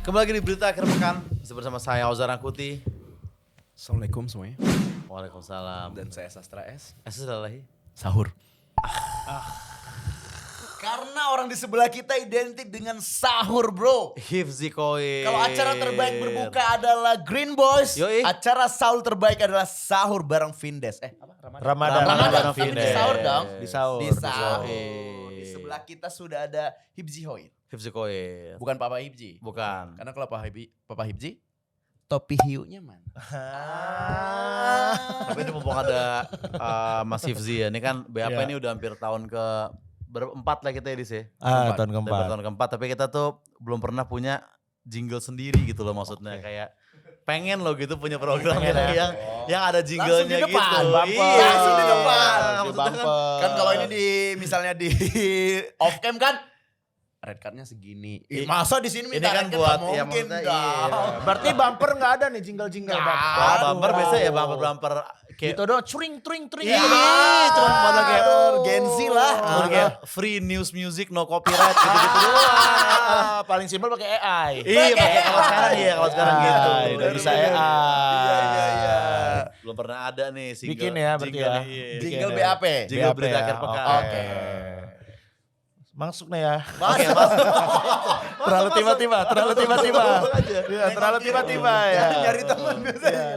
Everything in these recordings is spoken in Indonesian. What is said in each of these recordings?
Kembali lagi di Berita Akhir Pekan bersama saya Ozar Angkuti. Assalamualaikum semuanya. Waalaikumsalam. Dan saya Sastra S. Assalamualaikum. Sahur. Karena orang di sebelah kita identik dengan sahur, bro. Hifzi Koir. Kalau acara terbaik berbuka adalah Green Boys, Yoi. acara sahur terbaik adalah sahur bareng Vindes. Ramadan. Ramadan, Vindes. tapi di sahur dong. Di sahur. Di sahur. Yoi. Di sebelah kita sudah ada Hibzi Hoir. Hifzi Koir. Bukan Papa Hibzi. Bukan. Karena kalau Papa Hibzi, topi hiunya mana? Tapi ini mumpung ada Mas Hifzi ya. Ini kan BAP Iya. ini udah hampir tahun ke berempat lah kita ya Dis ya. Tahun Udah keempat. tahun keempat. Tapi kita tuh belum pernah punya jingle sendiri gitu loh maksudnya. Kayak pengen loh gitu punya program yang ada jinglenya Langsung di depan, gitu. bumper. Iya. Langsung di depan. Di Maksudnya kan bumper. Kan kalau ini misalnya di off cam kan, red cardnya segini. Masa di sini ini minta kan red card? buat Nggak ya mungkin maksudnya dong. iya. Berarti bumper nggak ada nih jingle-jingle. Nggak. Kalau bumper biasa ya bumper kayak Gitu doang, curing. Iya, cuma model kayak Gen Z lah. model kayak free news music no copyright gitu-gitu doang. Paling simpel pakai AI. Iya, pakai kalau sekarang iya, kalau sekarang gitu. Udah bisa AI. Iya. Belum pernah ada nih single. Bikin ya berarti jingle ya. nih, iya. Jingle Bikin ya. BAP. Jingle BAP Berita ya. Akhir Pekan. Oke. Masuk nih ya. Oke, Mas. Terlalu tiba-tiba. Iya, terlalu tiba-tiba ya. Nyari teman biasanya.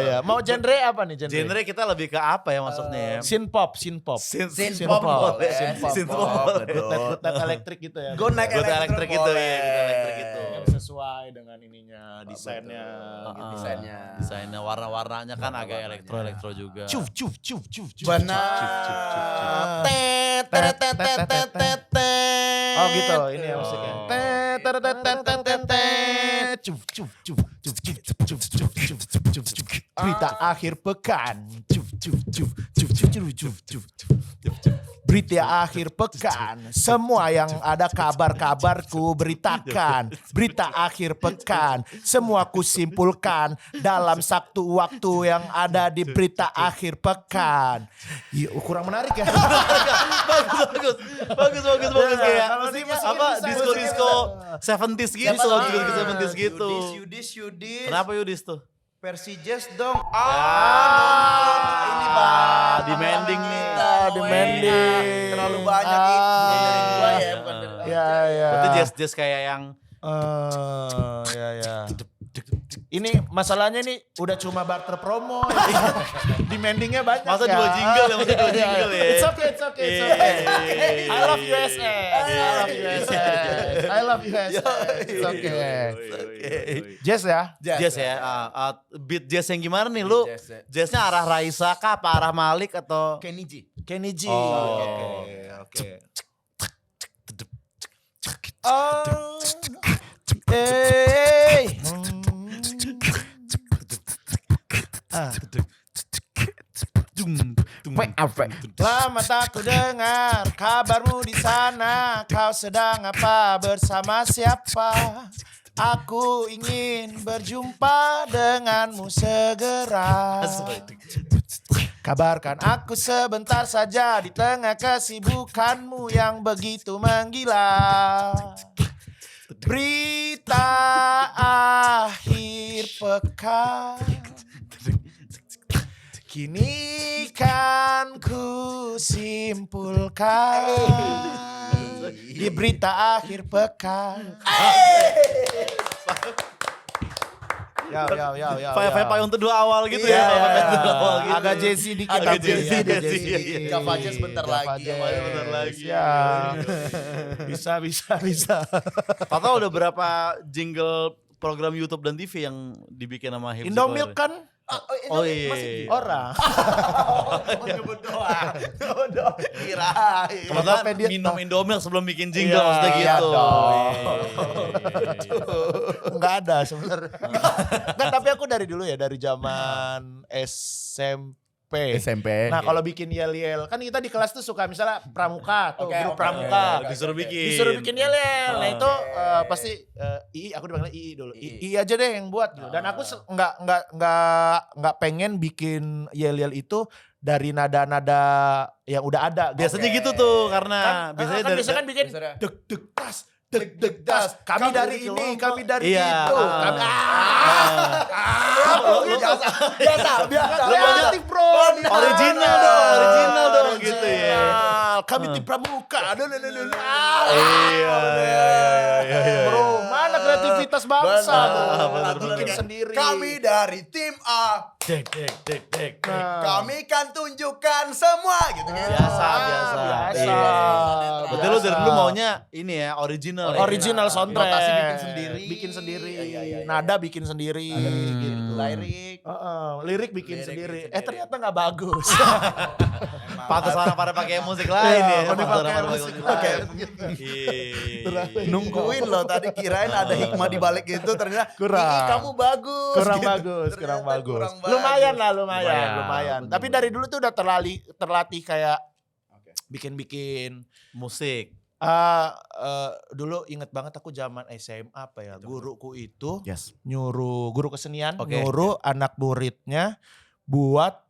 Iya. Mau genre apa nih genre? Genre kita lebih ke apa ya maksudnya ya? Synth pop. Synthpop boleh. Synthpop. Good night elektrik gitu ya. Go naik Good elektrik gitu ya, good elektrik gitu. Yang sesuai dengan ininya, desainnya. gitu. Desainnya warna-warnanya kan agak elektro juga. Cuf. Benar. Tet. Oh gitu, ini ya musiknya. Berita akhir pekan. Berita akhir pekan. Semua yang ada kabar-kabarku beritakan. Berita akhir pekan. Semua kusimpulkan dalam satu waktu yang ada di berita akhir pekan. Iya, kurang menarik ya. Bagus kayak kalau dimasukin apa bisa, disco 70s gitu, disco 70s gitu. Yudis. Kenapa Yudis tuh? Versi jazz dong. Ini Bang, demanding nih. Demanding. Terlalu banyak itu. Dari gua ya, bukan dari Ya. Berarti jazz kayak yang Ya. Ini masalahnya nih udah cuma barter promo. Demandingnya banyak. masa ya. dua jingle ya, masa dua jingle ya. It's okay. I love USA. It's okay. Jazz ya. Jazz ya, beat jazz yang gimana nih lu? Jazz ya. Jazznya arah Raisa kah, apa arah Malik atau? Kenny G. Kenny G. Oh. Oke. Hey. Lama tak ku dengar kabarmu di sana. Kau sedang apa, bersama siapa? Aku ingin berjumpa denganmu segera. Kabarkan aku sebentar saja di tengah kesibukanmu yang begitu menggila. Berita akhir pekan. Kini kan ku simpulkan di berita akhir pekan. Ya. Payung teduh awal gitu ya. Payung teduh awal gitu. Agak Jazzy dikit. Agak tapi. Jazzy, Agak Jazzy. Jazzy. Kavajes bentar lagi. Bentar lagi. Ya. Bisa. Tahu udah berapa jingle program YouTube dan TV yang dibikin sama Hifzi Indomilk Koir? kan Oh iya. orang. Nyebut doang. Kirain. Kebetulan Kenapa dia- minum Indomilk sebelum bikin jingle Iya, maksudnya iya gitu. dong. Iya. Enggak ada sebenarnya. Enggak, tapi aku dari dulu ya, dari zaman SMP. Nah, kalau bikin yel-yel, kan kita di kelas tuh suka misalnya pramuka, tuh grup pramuka. Disuruh bikin. Disuruh bikin yel-yel. Nah, itu pasti Ii, aku dipanggil Ii dulu. Ii aja deh yang buat gitu. Dan aku nggak pengen bikin yel-yel itu dari nada-nada yang udah ada. Biasanya gitu tuh karena Kan biasanya kan bikin Biasanya. deg-deg tas deg das. Kami dari ini, kami dari Iya, itu. Kami Biasa. kreatif bro. Original dong gitu ya. Kami tim pramuka. Iya. Bro, mana kreativitas bangsa? Benar, Bro? Bikin sendiri. Kami dari tim A. Dek. Kami kan tunjukkan semua gitu kan. Biasa. Biasa. Berarti lu dari dulu maunya ini ya, original. ya? Original soundtrack. Notasi bikin sendiri. Bikin sendiri. Iya. Nada bikin sendiri. Gitu. Lirik. Lirik bikin Lirik sendiri. bikin sendiri. Ternyata gak bagus. Pantes orang pada pakai musik lain ya. pada Pantes orang pakai pada musik lain. lain. Iya. Nungguin loh tadi kirain ada hikmah di balik itu ternyata Kurang. "Ih, kamu bagus. kurang gitu. bagus. Ternyata kurang bagus. Lumayan. Lumayan. Tapi dari dulu tuh udah terlatih kayak bikin-bikin. Musik. Dulu inget banget aku zaman SMA apa ya, guruku itu Yes. nyuruh, guru kesenian Oke. nyuruh anak muridnya buat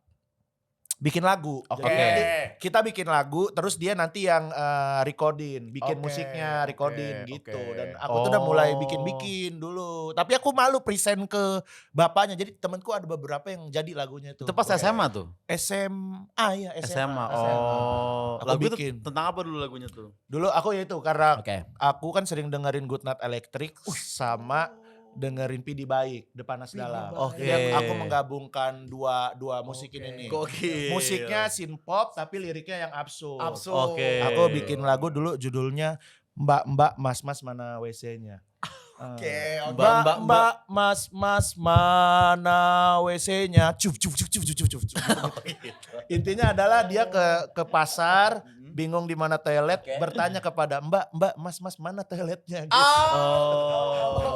bikin lagu. Oke. Jadi kita bikin lagu, terus dia nanti yang recording, bikin Oke, musiknya, recording oke, gitu. oke. Dan aku tuh udah mulai bikin-bikin dulu. Tapi aku malu present ke bapaknya. Jadi temanku ada beberapa yang jadi lagunya itu. Itu pas SMA tuh? SMA ya, SMA. SMA. Oh. Aku Lagu itu bikin. tentang apa dulu lagunya tuh? Dulu aku ya itu karena Oke. aku kan sering dengerin Goodnight Electric sama dengerin PD Baik, The Panas Dalam. Oke. Jadi aku menggabungkan dua musik ini nih. Gokil. Musiknya synth pop tapi liriknya yang absurd. Oke. Aku bikin lagu dulu judulnya Mbak Mas mana WC-nya. Oke. Mbak Mas mana WC-nya. Cuf. Intinya adalah dia ke pasar, bingung di mana toilet, bertanya kepada Mbak Mas mana toiletnya gitu.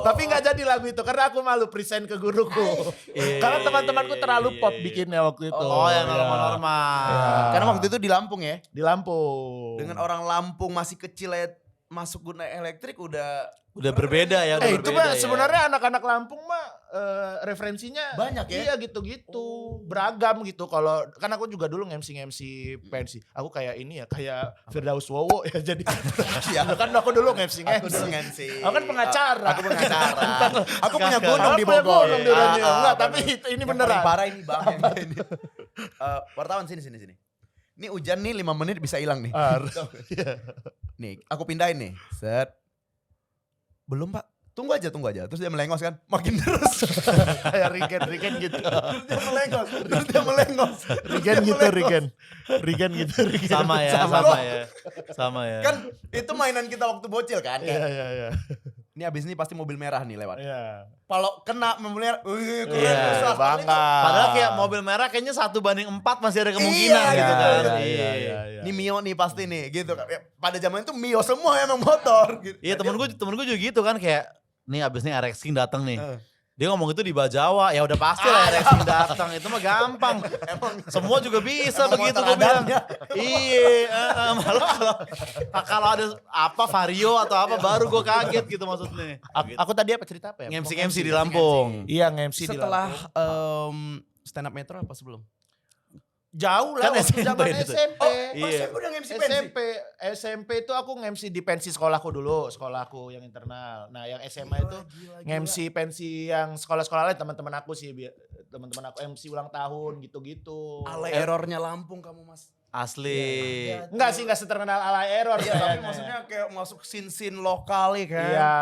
Tapi nggak jadi lagu itu karena aku malu present ke guruku. Karena teman-temanku terlalu pop bikinnya waktu itu. Oh, yang Iya. normal-normal. Karena waktu itu di Lampung ya. Di Lampung. Dengan orang Lampung masih kecil ya masuk guna elektrik udah berbeda ya, udah itu berbeda mah ya. sebenarnya anak-anak Lampung mah referensinya Banyak ya? Iya gitu-gitu, beragam gitu. Kalau kan aku juga dulu MC pensi. Aku kayak ini ya, kayak Firdaus Wowo ya jadi. Kan aku dulu MC. Aku dulu MC. Aku kan pengacara. Aku pengacara. Aku punya gunung Aku di punya Bogor. gunung di Ranjau. Enggak, bener. tapi ini Yang beneran. paling parah ini bang. Ini. Wartawan sini. Ini hujan nih 5 menit bisa hilang nih. Nih, aku pindahin nih. Set. Belum pak. Tunggu aja. Terus dia melengos kan. Makin terus. Kayak Rigen gitu. Terus dia melengos. Rigen gitu. Sama ya. Kan itu mainan kita waktu bocil kan. Iya. Ini abis ini pasti mobil merah nih lewat. Iya. Kalau kena mobil merah, keren. Iya, susah. bangga. Padahal kayak mobil merah kayaknya 1:4 masih ada kemungkinan Iya, gitu kan. Iya. Ini Mio nih pasti nih gitu kan. Ya, pada zaman itu Mio semua emang motor gitu. Iya, temen gue juga gitu kan, kayak nih abis nih RX King datang nih. Eh. Dia ngomong itu di Bajawa, ya udah pasti lah RX King datang. Itu mah gampang. Semua juga bisa Emang begitu motor gue bilang. adanya. Iya, malah kalau ada apa Vario atau apa baru gue kaget gitu maksudnya. Aku tadi cerita apa ya? MC di Lampung. Iya, MC di Setelah Lampung. stand up metro apa sebelum? Jauh lah Kan waktu SMP zaman itu. SMP. Iya. udah nge-MC pensi? SMP itu aku nge-MC di pensi sekolahku dulu, sekolahku yang internal. Nah, yang SMA itu nge-MC pensi yang sekolah-sekolah lain, teman-teman aku sih, teman-teman aku MC ulang tahun gitu-gitu. Alay errornya Lampung kamu mas. Asli. Enggak sih, enggak seterkenal Alay Error Iya, tapi kayaknya. maksudnya kayak masuk scene lokal ya kan. Iya.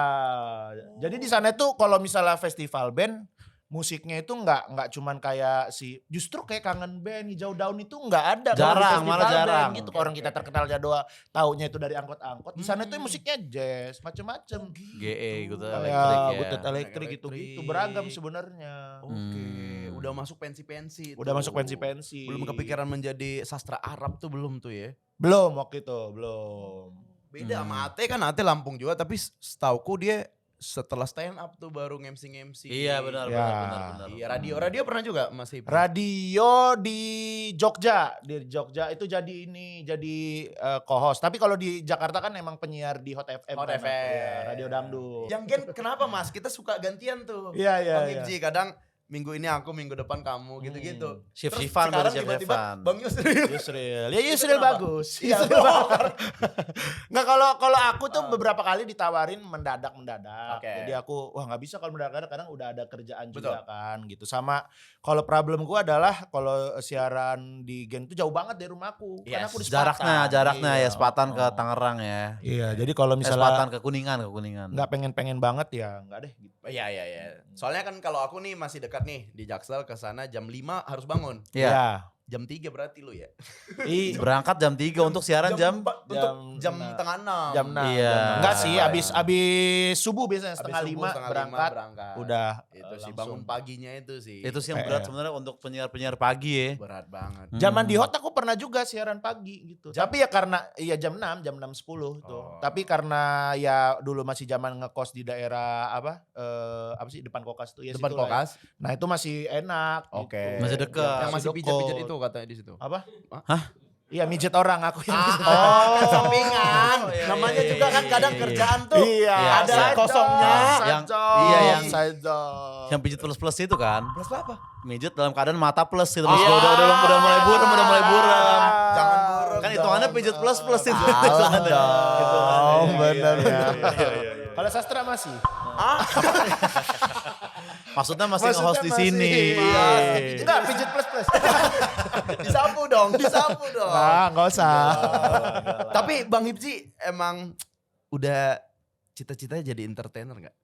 Jadi di sana tuh kalau misalnya festival band musiknya itu nggak cuman kayak justru kayak Kangen Band, Hijau Daun itu nggak ada kalau di Jarang, festival malah band jarang. gitu. Orang kita terkenal jadwal taunya itu dari angkot-angkot. Di sana tuh musiknya jazz, macem-macem. GE gitu Kayak elektrik ya. Butet elektrik gitu-gitu, beragam sebenarnya. Oke, udah masuk pensi-pensi. Udah tuh. masuk pensi-pensi. Belum kepikiran menjadi sastra Arab tuh belum tuh ya. Belum waktu itu, belum. Beda sama Ate kan Ate Lampung juga tapi setauku dia setelah stand up tuh baru nge-MC. Iya benar. Iya, radio pernah juga masih. Radio di Jogja itu jadi co-host. Tapi kalau di Jakarta kan emang penyiar di Hot FM. Hot kan. FM. Iya, radio dangdut. Yang Gen kenapa Mas? Kita suka gantian tuh. Iya. Bang Ibji kadang minggu ini aku, minggu depan kamu gitu-gitu. Shift-shiftan Terus berarti sekarang tiba-tiba shift-shiftan. Bang Yusril. Yusril. Ya Yusril kenapa? bagus. Yusril bagus. Nggak, kalau aku tuh beberapa kali ditawarin mendadak. Oke. Jadi aku wah nggak bisa kalau mendadak, kadang udah ada kerjaan Betul. juga kan gitu. Sama kalau problem gua adalah kalau siaran di Gen itu jauh banget dari rumahku. Karena Yes. aku di Sepatan. Jaraknya ya Iya. Sepatan ke Tangerang ya. Iya, jadi kalau Sepatan misalnya ke Kuningan. nggak pengen banget ya nggak deh gitu. Iya. Soalnya kan kalau aku nih masih dekat nih di Jaksel ke sana jam 5 harus bangun. Iya. Jam 3 berarti lu ya. Berangkat jam 3 untuk siaran jam Untuk jam enam. tengah 6. Jam 6. Iya. Enggak sih, Iya. abis subuh biasanya setengah lima berangkat. Udah Itu sih langsung. bangun paginya itu sih. itu sih yang berat sebenarnya untuk penyiar-penyiar pagi ya. berat banget. Zaman di Hot aku pernah juga siaran pagi gitu. Tapi ya karena jam 6:10 tuh. Oh. Tapi karena ya dulu masih zaman ngekos di daerah apa sih depan Kokas tuh ya Depan situ lah ya. Kokas. Nah, itu masih enak Oke. gitu. Masih dekat. Yang masih Masih pijat-pijat deket. itu katanya di situ. Apa? Hah? Iya, mijet orang aku yang mijet Oh, orang. kan sampingan. Oh, iya, Namanya iya, juga kan iya, kadang iya. kerjaan tuh. Iya, Ada side kosongnya. job, Yang- side job, iya, yang- side job. Yang pijit plus itu kan. Plus apa? Mijit dalam keadaan mata plus gitu. Oh, Maksudnya udah mulai buram. Jangan buram Kan hitungannya pijit plus itu. Salah Hitungannya. dong, bener Iya, ya. iya, iya. Kalau sastra masih? Maksudnya masih nge-host di sini. Enggak, pijit plus. Disapu dong. Enggak usah. Tapi Bang Hipsi emang udah cita-citanya jadi entertainer gak?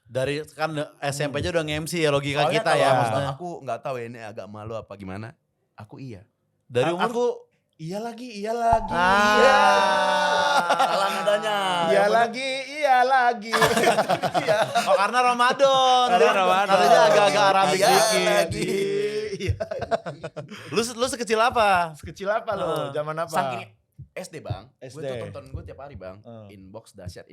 Dari kan SMP aja udah nge-MC ya logika Soalnya kita kalau ya maksudnya. Aku nggak tahu ya ini agak malu apa gimana. Aku iya. Dari umur Aku iya lagi. Iya. Salah nadanya. Iya lagi. Oh karena Ramadan. Karena Ramadan. Nadanya agak-agak Arabik Iya dikit. lagi. Lu sekecil apa? Sekecil apa lo? Zaman apa? Saking SD bang, gue SD. tuh tonton gue tiap hari bang. Hmm. Inbox dahsyat.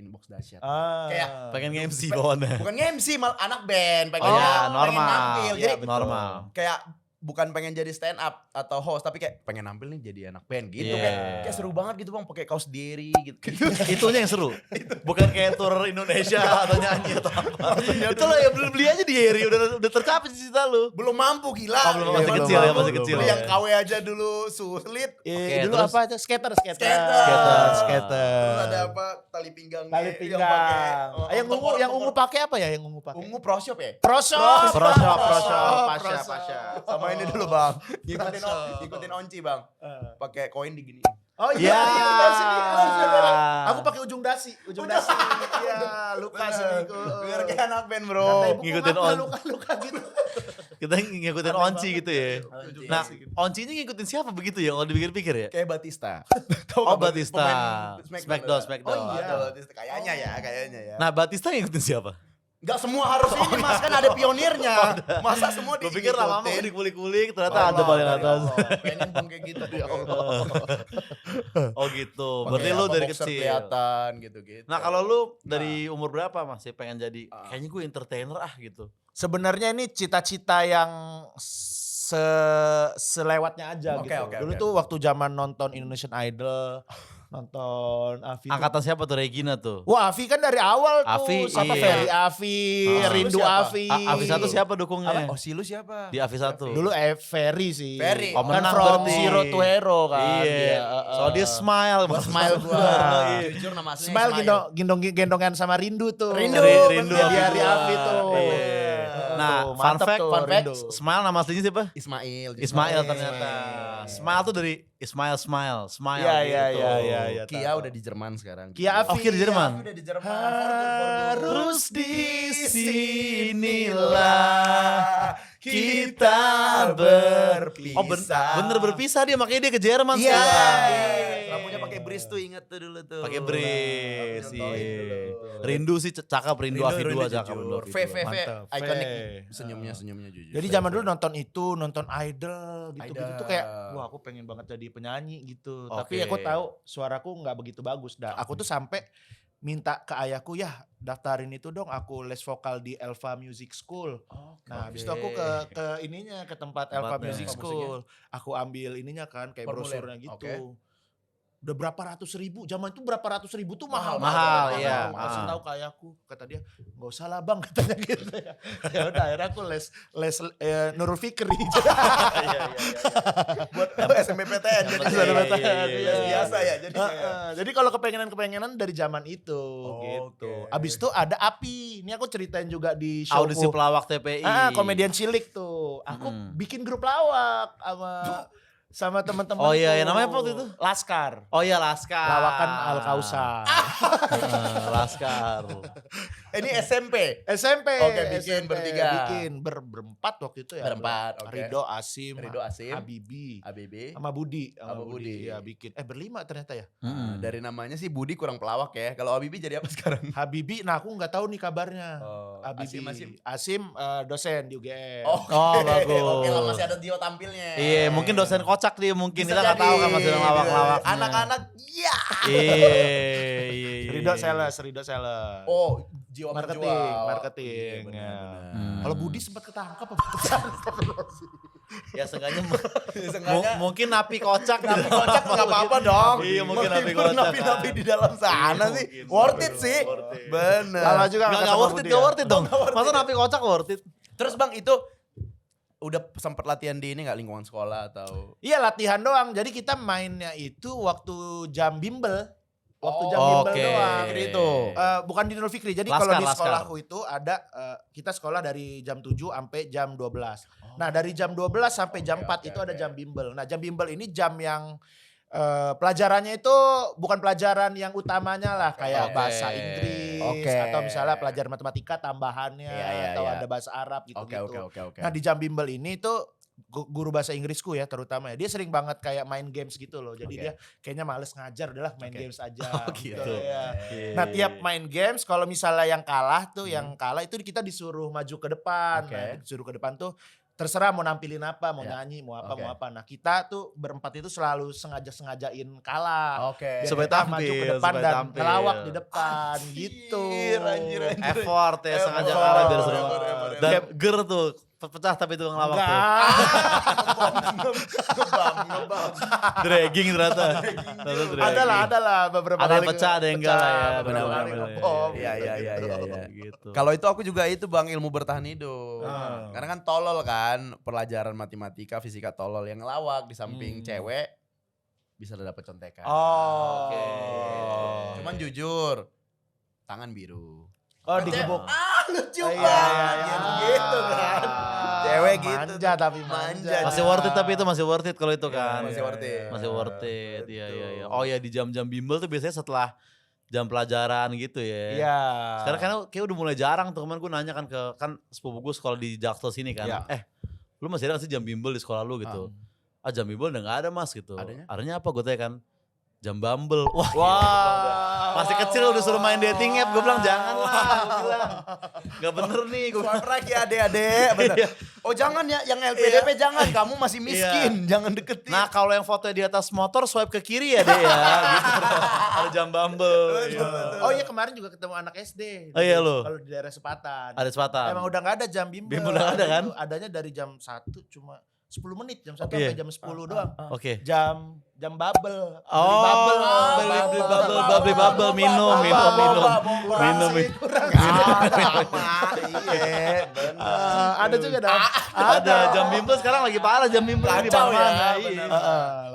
Kayak Pengen nge-MC bawaannya. Bukan nge-MC, malah anak band. Oh ya pengen normal. nampil. Iya, Jadi normal. kayak bukan pengen jadi stand up atau host, tapi kayak pengen nampil nih jadi anak band gitu. Iya. Kayak seru banget gitu bang, pakai kaos diri gitu. Itunya yang seru. Bukan kayak tour Indonesia atau nyanyi atau apa. Itu lo ya beli aja di Heri udah tercapai cita lu. Belum mampu gila. Oh, belum, masih Belum kecil ya, mampu. masih kecil Beli ya. yang KW aja dulu sulit. Oke, dulu terus? apa aja? Skater. Terus Skater. ada apa? Tali pinggang. Tali yang pinggang. pakai, Yang ungu pakai apa ya? Yang ungu pakai? Ungu Pro Shop ya? Proshop. Pasha. Sama ini dulu bang. Ikutin onci bang. Pakai koin di gini. Oh Ya. Aku pakai ujung dasi. Iya, luka seminggu. Biar kayak anak band bro. Ngikutin on. Luka gitu. Kita ngikutin Onci gitu ya. Nah, Onci ini ngikutin siapa begitu ya kalau dipikir-pikir ya? Kayak Batista. Oh, Batista. Pemain Smackdown. Oh iya. Batista. Kayaknya ya. Nah, Batista ngikutin siapa? Gak semua harus ini mas, kan ada pionirnya. Masa semua Gue pikir lama-lama diikutin? dikulik-kulik ternyata ada paling atas. Pengen bang kayak gitu. Ya Allah. Oh gitu. Pakai Berarti lu apa, dari boxer kecil. kelihatan gitu-gitu. Nah, kalau lu dari umur berapa masih pengen jadi kayaknya gue entertainer gitu. Sebenarnya ini cita-cita yang selewatnya aja Oke, gitu. oke, Dulu oke. tuh waktu zaman nonton Indonesian Idol, nonton Avi. Angkatan siapa tuh Regina tuh? Wah, Avi kan dari awal tuh. Avi, Siapa iya. Ferry Avi, Ah. Rindu Siapa? Avi. Avi satu siapa dukungnya? Oh si lu siapa? Di Avi satu. Dulu Ferry sih. Ferry. Oh, Kan menang from berarti. zero to hero kan. Iya. Soal dia smile. Smile gua. Iya. Jujur nama aslinya Smile gendongan sama Rindu tuh. Rindu. Rindu. Di hari Avi tuh. Iya. Nah, Tuh, fun mantep fact, tuh, fun fact, Rindu. Smile nama aslinya siapa? Ismail. Ismail ternyata. Smile tuh dari Ismail Smile Iya, gitu. iya. Kia udah di Jerman sekarang. Kia Avi. Oh, Kia di Jerman. Udah di Jerman. Harus disinilah kita berpisah. Oh bener berpisah dia makanya dia ke Jerman Iya. sekarang. Rambutnya pakai bris tuh, inget tuh dulu tuh. Pakai bris. Aku nontonin Iya. dulu. Rindu sih cakep, Rindu Avi 2 cakep. jujur. Rindu Avi V, 2. V, V. Mantap. Ikonik. V. Senyumnya jujur. Jadi zaman dulu nonton itu, nonton Idol gitu-gitu Idol. tuh kayak wah aku pengen banget jadi penyanyi gitu. Tapi Oke. aku tahu suaraku nggak begitu bagus. Aku tuh sampai minta ke ayahku ya daftarin itu dong aku les vokal di Elva Music School. Nah, habis itu aku ke ininya ke tempat Elva Tempatnya. Music Apa School. Aku ambil ininya kan kayak Formulir. brosurnya gitu. Oke. udah berapa ratus ribu, zaman itu berapa ratus ribu tuh mahal. Mahal, iya. Kasih tahu ke ayahku, kata dia, nggak usah lah bang, katanya gitu ya. Ya udah akhirnya aku les Nurul Fikri. Buat SMPTN jadi biasa ya. Jadi kalau kepengenan dari zaman itu gitu. oke. Abis itu ada Api. Ini aku ceritain juga di Audisi showku. pelawak TPI. Komedian cilik tuh. Aku bikin grup lawak sama teman-teman. Oh iya, tuh. namanya apa waktu itu? Laskar. Oh iya, Laskar. Lawakan Al Kausar. Laskar. Ini SMP. SMP. Oke, bikin SMP. bertiga. Bikin berempat waktu itu ya. Berempat, oke. Rido, Asim, Habibi, sama Budi. Sama Budi. Iya, bikin. Berlima ternyata ya. Dari namanya sih Budi kurang pelawak ya. Kalau Habibi jadi apa sekarang? Habibi, nah aku nggak tahu nih kabarnya. Oh, Habibi. Asim. Asim dosen di UGM. Oh, bagus. Oke lah, masih ada Dio tampilnya. Iya, mungkin dosen kocak dia mungkin. Bisa Kita nggak jadi. tahu kan masih lawak-lawak. Anak-anak, iya. Iya. Rido sales. Oh, jiwa marketing. Iya, Ya. benar. Kalau Budi sempat ketangkap apa? Ya seenggaknya Seenggaknya mungkin napi kocak. napi kocak nggak apa-apa dong. Iya, mungkin napi Menghibur kocak. napi-napi di dalam sana Iya, sih. mungkin. Worth it sih. Bener. Lama juga Nggak worth it dong. Masa napi kocak worth it? Terus Bang itu udah sempat latihan di ini nggak lingkungan sekolah atau? Iya latihan doang. Jadi kita mainnya itu waktu jam bimbel. Waktu jam Oh, bimbel oke. doang. Fikri itu. Bukan di Nurul Fikri. Jadi Laskar, kalau di Laskar. sekolahku itu ada kita sekolah dari jam 7 sampai jam 12. Nah, dari jam 12 sampai jam 4 itu ada jam bimbel. Nah, jam bimbel ini jam yang pelajarannya itu bukan pelajaran yang utamanya lah kayak Oke. bahasa Inggris Oke. atau misalnya pelajaran matematika tambahannya Iya, atau iya. ada bahasa Arab gitu-gitu. Oke. Nah, di jam bimbel ini tuh guru bahasa Inggrisku ya terutama ya dia sering banget kayak main games gitu loh. Jadi Oke. dia kayaknya males ngajar udahlah main Oke. games aja. Oh, gitu. Ya. Iya. Nah tiap main games kalau misalnya yang kalah tuh yang kalah itu kita disuruh maju ke depan. Oke. Nah, disuruh ke depan tuh terserah mau nampilin apa, mau Ya. nyanyi, mau apa, Oke. mau apa. Nah kita tuh berempat itu selalu sengajain kalah. Oke. Biar Supaya kita maju tampil, ke depan supaya dan tampil. ngelawak di depan gitu. Anjir. Effort ya sengaja Effort, kalah biar seru. effort. Dan ger tuh pecah tapi itu ngelawak tuh. Ngebam. Dragging ternyata. Ada lah beberapa Ada yang kali pecah, ada yang enggak lah ya. beberapa Benar-benar. kali ngebom. Iya. Gitu. Kalau itu aku juga itu Bang ilmu bertahan hidup. Ah. Karena kan tolol kan, pelajaran matematika, fisika tolol yang ngelawak di samping cewek bisa dapat contekan. Oh. Oke. Cuman jujur, tangan biru. Oh digebuk. Lucu Oh, iya. gitu kan. Cewek gitu. Manja tapi manja. Masih worth it tapi itu masih worth it kalau itu kan. Masih worth it. Masih worth it. Iya Betul. iya. Oh ya di jam-jam bimbel tuh biasanya setelah jam pelajaran gitu ya. Iya. Sekarang kan kayak udah mulai jarang tuh kemarin gue nanya kan ke sepupu gue sekolah di Jaksel sini kan. Iya. Lu masih ada gak sih jam bimbel di sekolah lu gitu? Jam bimbel udah gak ada mas gitu. Adanya? Adanya apa gue tanya kan? Jam Bumble. Wah, Wah. masih kecil udah suruh main dating app. Gue bilang jangan lah. Gue bilang gak bener nih. Gue Swipe right ya adek-adek. Bener. Iya. Oh jangan ya, yang LPDP jangan. Kamu masih miskin, jangan deketin. Nah kalau yang fotonya di atas motor swipe ke kiri ya deh ya. Gitu. Ada jam Bumble. Oh iya kemarin juga ketemu anak SD. Oh iya lo? Kalau di daerah Sepatan. Ada sepatan. Emang udah gak ada jam bimbel. Bimbel udah ada kan? Itu adanya dari jam 1 cuma 10 menit. Jam 1 Oke. sampai jam 10 doang. Oke. Jam bubble. Oh, beli bubble, minum. Iya, benar. Ada juga dah. Ada jam bimbel sekarang lagi parah jam bimbel di Kacau ya, mana-mana. benar. Iya.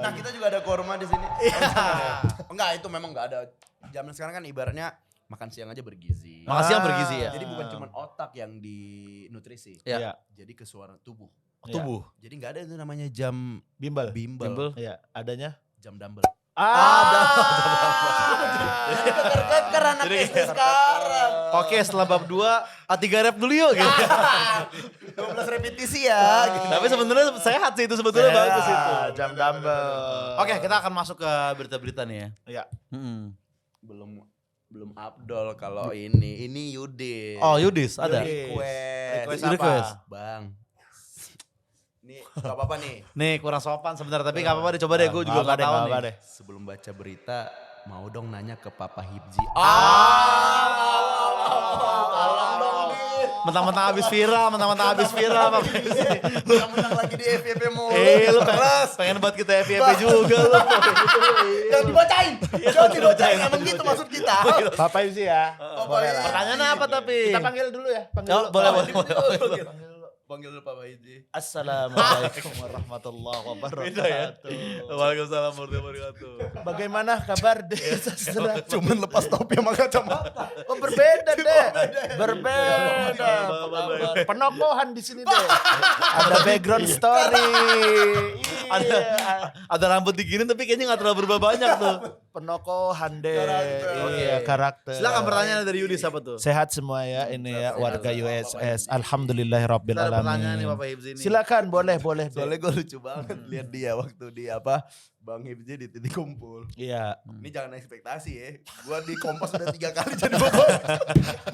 Nah kita juga ada korma di sini. Enggak, itu memang enggak ada. Zaman sekarang kan ibaratnya makan siang aja bergizi. Makan siang bergizi ya. Jadi bukan cuma otak yang dinutrisi. Iya. Jadi kesuaran tubuh. Tubuh. Jadi enggak ada itu namanya jam Bimbel. Bimbel. Iya, adanya. jam dumbbell. Keker anak Jadi SD sekarang. Oke, setelah bab 2, 3 rep dulu yuk gitu. 12 repetisi ya. Gitu. Tapi sebenarnya sehat sih itu sebetulnya Sehat. bagus itu. Jam dumbbell. Oke, kita akan masuk ke berita-berita nih ya. Iya. Belum Abdol kalau ini Yudis. Oh, Yudis ada. Request. Request. Bang. Ini gak apa-apa nih. Nih kurang sopan sebentar tapi gak apa-apa deh coba deh gue juga gak tahu nih. deh. Sebelum baca berita, mau dong nanya ke Papa Hibji. Tolong dong, Dit. Mentang-mentang habis viral, Papa Hibzi. Yang menang lagi di FYP mulu. Lu pengen buat kita FYP juga lu. Yang dibacain. Jangan dibacain. Emang gitu maksud kita. Papa Hibzi ya. Pertanyaannya apa tapi? Kita panggil dulu ya. Panggil Oh, dulu. boleh. Panggil dulu Pak Hibzi. Assalamualaikum warahmatullahi wabarakatuh. Waalaikumsalam warahmatullahi wabarakatuh. Bagaimana kabar Dek Sastra? Cuman lepas topi sama kacamata. Oh berbeda Dek. Berbeda. Penokohan di sini Dek. Ada background story. Ada rambut diginin tapi kayaknya gak terlalu berubah banyak tuh. Penokohan Dek. Karakter. Iya karakter. Silakan pertanyaan dari Yudi siapa tuh? Sehat semua ya ini ya warga USS. Alhamdulillahirabbil Kita ada pertanyaan nih alamin. Bapak Hibzi ini. Silakan boleh Dek. Soalnya gue lucu banget lihat dia waktu di Bang Hibzi di titik kumpul. Iya. Ini jangan ekspektasi ya. Gua di Kompas udah 3 kali jadi bapak.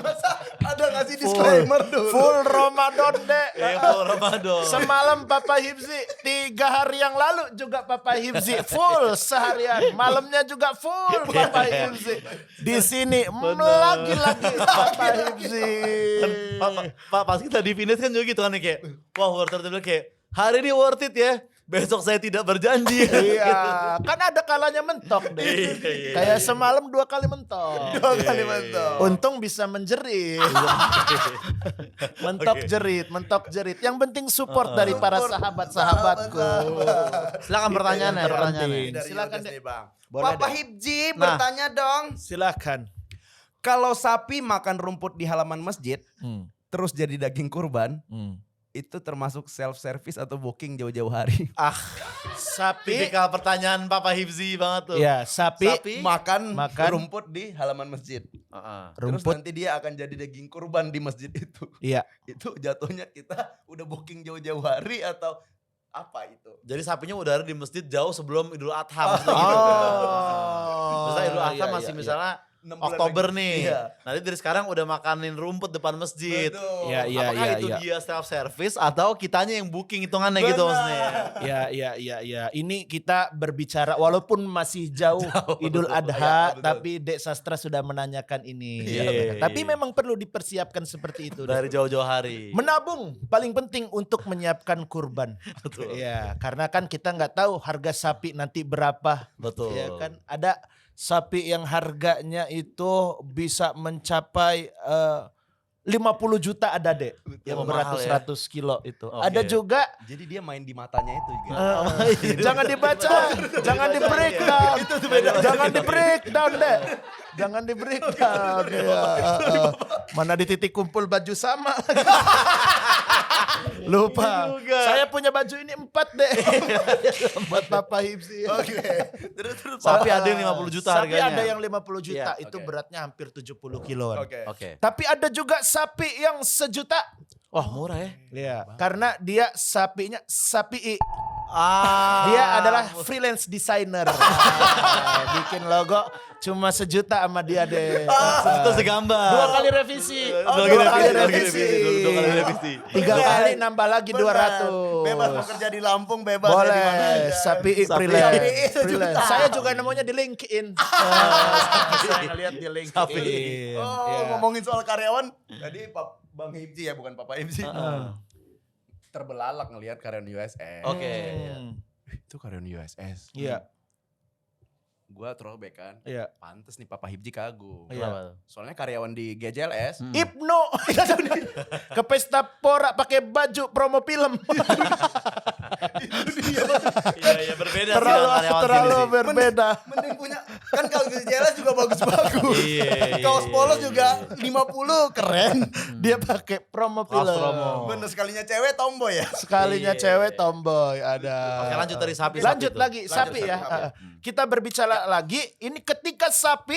Masa ada ngasih disclaimer dulu. Full Ramadan Dek. Ramadan. Semalam Papa Hibzi 3 hari yang lalu juga Papa Hibzi full seharian. Malamnya juga full Papa Hibzi. Di sini lagi-lagi Papa Hibzi. Pak pas kita di finish kan juga gitu kan kayak wah worth it kayak hari ini worth it ya. Besok saya tidak berjanji. Iya, kan ada kalanya mentok deh. Iya. Kayak semalam 2 kali mentok. 2 kali mentok. Untung bisa menjerit. mentok jerit. Yang penting support dari para sahabat-sahabatku. Silakan pertanyaannya, yang pertanyaannya. terpenting. Silakan, deh, Dek. Bang. Boleh, Papa Dek. Hibzi Nah. bertanya dong. Silakan. Kalau sapi makan rumput di halaman masjid, terus jadi daging kurban, itu termasuk self service atau booking jauh-jauh hari? Sapi. Tipikal pertanyaan Papa Hibzi banget tuh. Ya, sapi. Makan Makan. rumput di halaman masjid. Terus Rumput. nanti dia akan jadi daging kurban di masjid itu. Iya. Itu jatuhnya kita udah booking jauh-jauh hari atau apa itu? Jadi sapinya udah ada di masjid jauh sebelum Idul Adha maksudnya gitu. Misalnya Idul Adha masih misalnya 6 bulan Oktober lagi. nih. Iya. Nanti dari sekarang udah makanin rumput depan masjid. Betul. Apakah itu dia self service atau kitanya yang booking hitungannya gitu maksudnya? Ya. Ini kita berbicara walaupun masih jauh Idul Adha, betul. tapi Dek Sastra sudah menanyakan ini. Iya. Tapi memang perlu dipersiapkan seperti itu. Dek. Dari jauh-jauh hari. Menabung paling penting untuk menyiapkan kurban. Betul. Ya, karena kan kita nggak tahu harga sapi nanti berapa. Betul. Ya kan ada sapi yang harganya itu bisa mencapai 50 juta ada Dek. Yang Oh, mahal ya. beratus-ratus kilo itu. Oke. Ada juga Jadi dia main di matanya itu juga. jangan dibaca, jangan di breakdown, jangan di breakdown deh, jangan di breakdown. Ya. Mana di titik kumpul baju sama. Lupa. Juga. Saya punya baju ini 4 deh. Buat Papa Hibzi. Oke. Terus Sapi ada yang 50 juta Sapi harganya. ada yang 50 juta, Iya, itu oke. beratnya hampir 70 kiloan. Oke. Oke. Tapi ada juga sapi yang 1 juta. Wah murah ya. Iya, karena dia sapinya sapi. Dia Dia adalah freelance designer. Bikin logo cuma 1 juta sama dia deh. Itu segambar. 2 kali revisi. Dua Dua kali kali revisi. Dua kali revisi. 3 kali nambah lagi 200. Bebas bekerja di Lampung, bebas Boleh, di mana aja. sapi Sapi. freelance. Sapi 1 juta. Saya juga nemunya di LinkedIn. Saya ngeliat di LinkedIn. Sapi. Oh, Ya. ngomongin soal karyawan, tadi Bang Hibzi ya, bukan Papa Hibzi. Terbelalak ngelihat karyawan USS. Oke. Itu karyawan USS. Iya, Gua throwback kan. iya. Pantes nih Papa Hibzi kagum. Kenapa? Soalnya karyawan di GJLS, Ibnu ke pesta pora pakai baju promo film. Iya berbeda sih terlalu dengan karyawan terlalu sini sih. berbeda. mending punya kan kalau GJLS juga bagus-bagus. Iya. Kaos polos juga 50 keren. Dia pakai promo film. Kaos promo. Bener sekalinya cewek tomboy ya. Sekalinya Iya. cewek tomboy ada. Oke, lanjut dari sapi. Lanjut tuh. lagi sapi ya. Kita berbicara lagi. Ini ketika sapi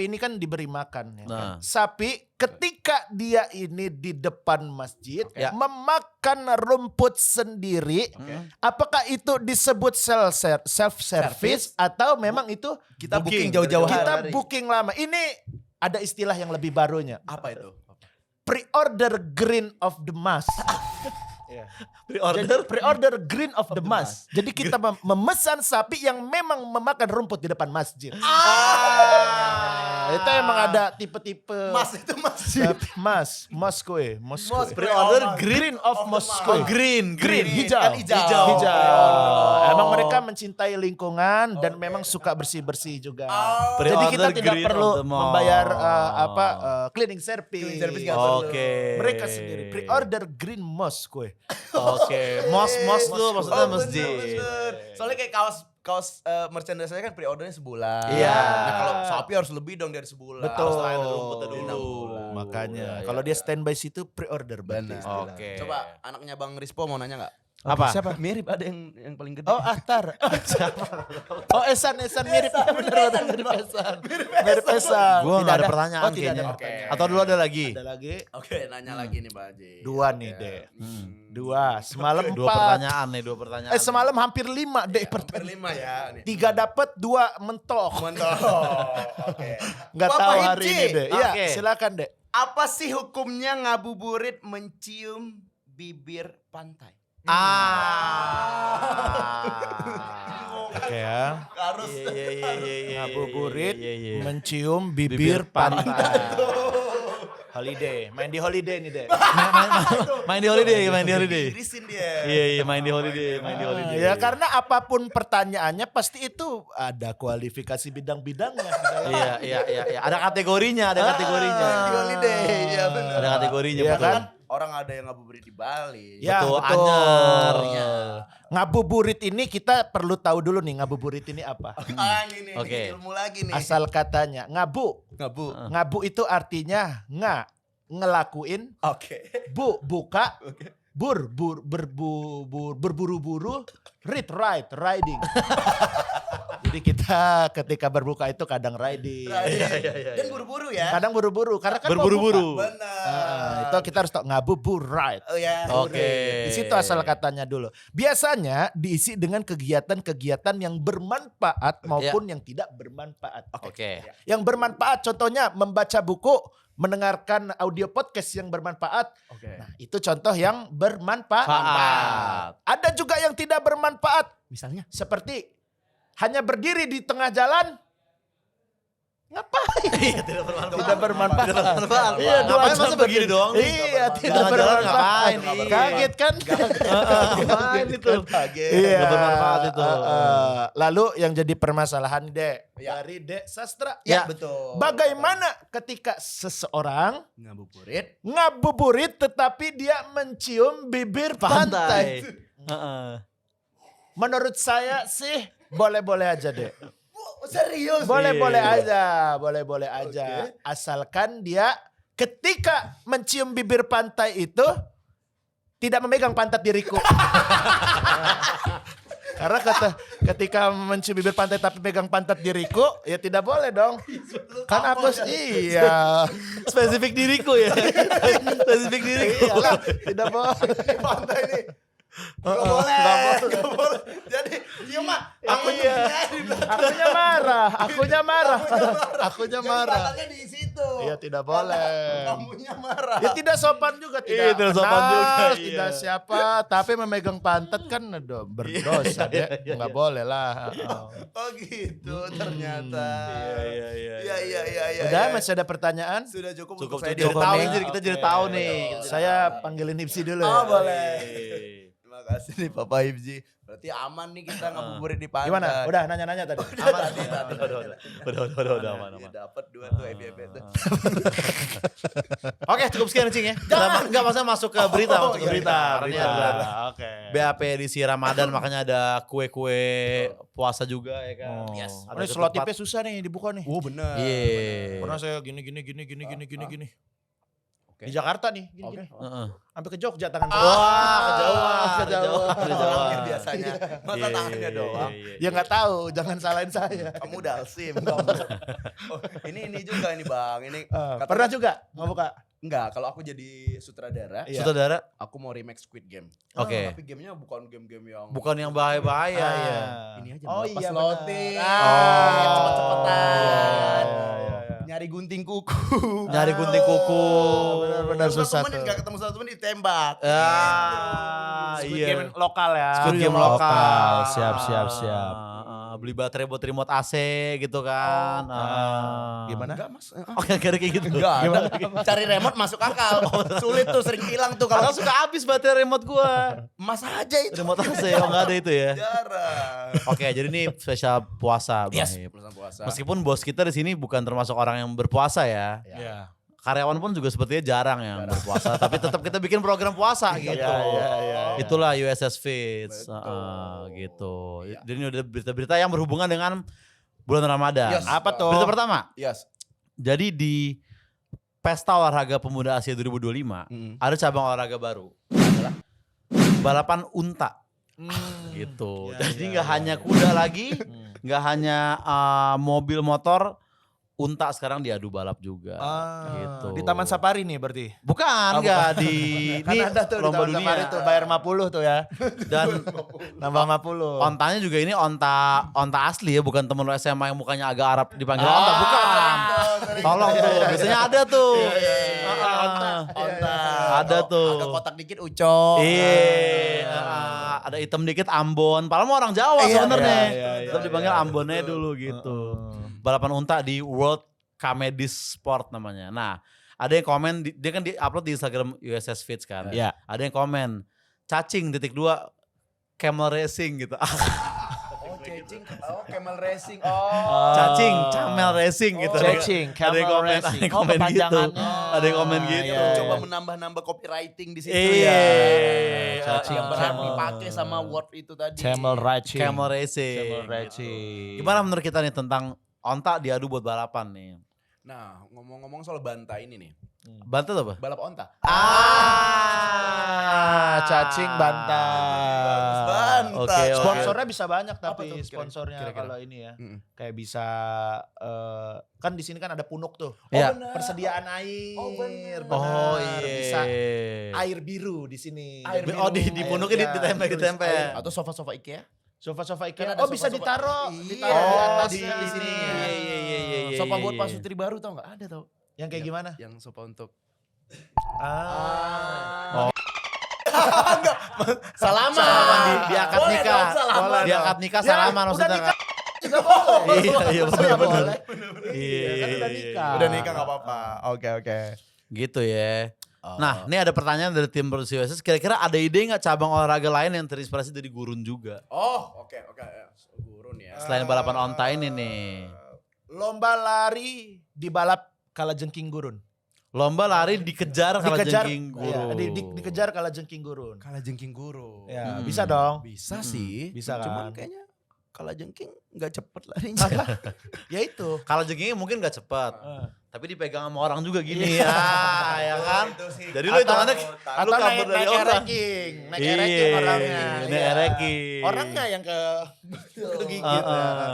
ini kan diberi makan ya. Nah. Sapi ketika dia ini di depan masjid Ya. memakan rumput sendiri, apakah itu disebut self service atau memang itu Kita booking jauh-jauh kita hari. booking lama? Ini ada istilah yang lebih barunya. Apa itu? Pre-order green of the mass. Jadi Pre-order. pre-order green of the mass. Jadi kita memesan sapi yang memang memakan rumput di depan masjid. Itu emang ada tipe-tipe. Mas itu mas. Moscow. Pre-order Green of Moscow. green. Hijau. Kan hijau. Emang mereka mencintai lingkungan dan memang suka bersih-bersih juga. Jadi Pre-order kita tidak Green perlu of the Mall. membayar cleaning service. Cleaning service nggak perlu. Oke. Mereka sendiri pre-order Green Moscow. Oke. Mos tuh maksudnya masjid. Soalnya kayak kaos merchandise saya kan pre-ordernya sebulan. Iya. Nah kalau Shopee harus lebih dong dari sebulan. Betul. Harus lain rumputnya dulu. 6 bulan. Makanya Iya, kalau iya. dia standby situ pre-order berarti. Benar. Oke. Coba anaknya Bang Rispo mau nanya nggak? Apa? Siapa? Mirip ada yang paling gede. Oh, Ahtar. Oh, Esan mirip. Bener mirip Esan. Mirip Esan. Gua Tidak nggak ada pertanyaan Oh, tidak ada kayaknya. pertanyaan. Atau dulu ada lagi? Ada lagi? Oke, nanya lagi nih Pak Haji. Dua nih, Dek. Dua. Semalam 4. Dua pertanyaan. Semalam hampir 5, Dek. Hampir 5 ya. Nih. 3 dapat, 2 mentok. Mantap. Oke. Nggak Bapak tahu hari Hipci. ini, Dek. Iya, Oke. silakan, Dek. Apa sih hukumnya ngabuburit mencium bibir pantai? Oke ya. Harus. Ngabuburit mencium bibir pantai. Holiday, main di holiday nih, Dek. Main di holiday. Irisin dia. Iya, main di holiday. Ya karena apapun pertanyaannya pasti itu ada kualifikasi bidang-bidangnya. Iya. Ada kategorinya. Di holiday. Ya benar. Ada kategorinya, Iya betul. kan? Orang ada yang ngabuburit di Bali. Ya, Betul, betul. anyar. Ngabuburit ini kita perlu tahu dulu nih ngabuburit ini apa. Ini Oke. ilmu lagi nih. Asal katanya ngabu. ngabu. Ngabu itu artinya ngelakuin, Oke. buka, Oke. berburu-buru, riding. Jadi kita ketika berbuka itu kadang riding. Dan buru-buru ya. Kadang buru-buru karena kan mau Berburu-buru. buka. Benar. Itu kita harus tahu ngabuburit. Oh ya. Oke. Di situ asal katanya dulu. Biasanya diisi dengan kegiatan-kegiatan yang bermanfaat maupun yang tidak bermanfaat. Oke. Yang bermanfaat contohnya membaca buku, mendengarkan audio podcast yang bermanfaat. Oke. Nah, itu contoh yang bermanfaat. Ada juga yang tidak bermanfaat. Misalnya Seperti hanya berdiri di tengah jalan. Ngapain? Tidak bermanfaat. Tidak bermanfaat. Tidak bermanfaat. Iya, dua Ngapain jam masa begini berdiri. doang nih? Iya, tidak Jalan-jalan bermanfaat. ngapain? Iya. Kaget kan? Ngapain itu? kaget. Iya. Nggak bermanfaat itu. Lalu yang jadi permasalahan Dek Iya. dari Dek Sastra. Ya, Ya. betul. Bagaimana ketika seseorang ngabuburit? ngabuburit tetapi dia mencium bibir pantai? Heeh. Menurut saya sih boleh-boleh aja Dek. Serius? Boleh-boleh Iya. aja. Asalkan dia ketika mencium bibir pantai itu tidak memegang pantat diriku. Karena ketika mencium bibir pantai tapi pegang pantat diriku, ya tidak boleh dong. Kan aku iya. Spesifik diriku ya. Spesifik diriku. Iyalah, tidak boleh. Pantai ini. Gak boleh. Gak boleh. Jadi, iya mak. Aku Akunya marah. Akunya marah. Tangannya di situ. Iya tidak boleh. Kamunya marah. Ya tidak sopan juga, Iya, tidak tidak sopan kenal, juga, iya. tidak siapa, tapi memegang pantat kan berdosa ya, nggak boleh lah. Oh gitu ternyata. Iya. Udah masih ada pertanyaan? Sudah cukup Cukup untuk saya jadi Cukup tahu nih. jadi kita jadi tahu nih. Saya panggilin Hipsi dulu ya. Oh boleh. Terima kasih nih Papa Hipsi. Berarti aman nih kita ngabuburit di pantai. Gimana? Udah nanya-nanya tadi. Aman tadi. Udah aman. Dapat 2 tuh FYP tuh. Oke, cukup sekian Cing ya. Kita enggak maksudnya masuk ke berita, masuk ke iya, berita. iya. Karena ini Berita. ada Oke. BAP edisi Ramadan makanya ada kue-kue puasa juga ya kan. Yes. Ada Ini selotipnya susah nih dibuka nih. Oh benar. Iya. Pernah saya gini. Di Jakarta nih, gini. Heeh. Sampai ke Jogja tangan Wah, kejauhan. Orangnya biasanya. Masa Iya, tangannya doang. Ya nggak tahu, jangan salahin saya. Kamu dalsim kamu. Oh, ini juga ini Bang. Ini katanya- Pernah juga ngebuka? Enggak, kalau aku jadi sutradara, Iya. Saudara, aku mau remake Squid Game. Oke. Tapi gamenya bukan game-game yang bukan yang bahaya-bahaya ya. ini aja. Oh melepas iya, loting. benar. Cepet-cepetan. Iya. Nyari gunting kuku. Nyari gunting kuku. Benar-benar susah 1 menit tuh. gak ketemu 1 menit ditembak. Ah, Squid iya. Game lokal ya. Squid Game lokal. Siap. Ah, beli baterai buat remote AC gitu kan. Gimana? Enggak mas. Oh gak ada kayak gitu. Enggak ada. Cari remote masuk akal. Sulit tuh, sering hilang tuh Kalau kalau suka habis baterai remote gua. mas aja itu. Remote AC oh gak ada itu ya. Jarang. Oke, jadi ini spesial puasa Bang Yes, Hip. puasa. Meskipun bos kita di sini bukan termasuk orang yang berpuasa ya. Iya. Karyawan pun juga sepertinya jarang yang berpuasa, tapi tetap kita bikin program puasa gitu. Iya. Itulah USS Fits, gitu. Jadi ini udah berita-berita yang berhubungan dengan bulan Ramadan. Yes. Apa tuh? Berita pertama, Yes. jadi di Pesta Olahraga Pemuda Asia 2025 ada cabang olahraga baru, adalah balapan unta. Gitu. Jadi nggak hanya kuda lagi, nggak hanya mobil motor. Unta sekarang diadu balap juga, gitu. Di Taman Safari nih berarti. Bukan, enggak di Kan ini ada tuh di lomba Taman Safari dunia. tuh bayar 50 tuh ya. Dan Nambah 50. ontanya juga ini onta asli ya, bukan temen lo SMA yang mukanya agak Arab dipanggil onta, bukan. Tolong tuh, biasanya ada tuh. Onta. Ada tuh. Agak kotak dikit ucok. Iya, ada hitam dikit Ambon. Padahal mau orang Jawa sebenarnya. Tetap dipanggil Ambonnya dulu gitu. Balapan unta di World Comedies Sport namanya. Nah, ada yang komen, dia kan di-upload di Instagram USS Fits kan. Iya. Ada yang komen, cacing _2 camel racing gitu. Oh, cacing. Oh, camel racing. Oh. Cacing, camel racing gitu. Cacing, Ada yang camel komen, racing. ada yang Oh, komen gitu. kepanjangannya. Ada yang komen gitu. iya. Coba menambah-nambah copywriting di situ Iya. Cacing, yang benar camel. dipakai sama word itu tadi. Camel racing. Camel racing. Camel racing. Gimana menurut kita nih tentang onta diadu buat balapan nih? Nah, ngomong-ngomong soal banta ini nih. Bantah apa? Balap onta. Cacing bantah. Bantah. Oke, oke. Sponsornya bisa banyak Apa tapi tuh sponsornya kira-kira? kalau ini ya. Mm-mm. Kayak bisa kan di sini kan ada punuk tuh. Iya. benar. Persediaan air. Oh, benar. Oh Benar. iya. Bisa air biru di sini. Air biru. Oh di punuknya Iya, ditempel. Atau sofa-sofa IKEA. Sofa-sofa Kan IKEA. ada Oh bisa sofa-sofa. ditaruh, Iya. ditaruh di Oh atas di sini. Iya. Sofa buat pasutri baru tau gak? Ada tau. Yang kayak gimana? Yang sofa untuk. Oh. Salaman. Di akad Boleh nikah. dong, salaman Di akad nikah Ya, salaman udah maksudnya nikah kan. juga boleh. Iya Masa benar nggak benar. boleh? Iya kan udah nikah. Udah nikah gak apa-apa. Oke. Gitu ya. Nah, ini ada pertanyaan dari tim produksi USS. Kira-kira ada ide nggak cabang olahraga lain yang terinspirasi dari gurun juga? Oh, oke. Gurun ya. Selain balapan onta ini nih. Lomba lari di balap kalajengking gurun. Lomba lari dikejar kalau jengking gurun. Dikejar kalajengking gurun. Kalah jengking gurun. Ya, bisa dong. Bisa sih. Bisa Cuman kan? kayaknya kalah jengking gak cepet larinya. Ya itu. Kalau jengking mungkin gak cepat. Eh. Tapi dipegang sama orang juga gini ya, ya kan? Itu sih. Jadi lu hitungannya lu Atau kabur dari orang. ereking. Naik ereking Iya, orangnya. naik Iya. ereking. Orangnya yang kegigit.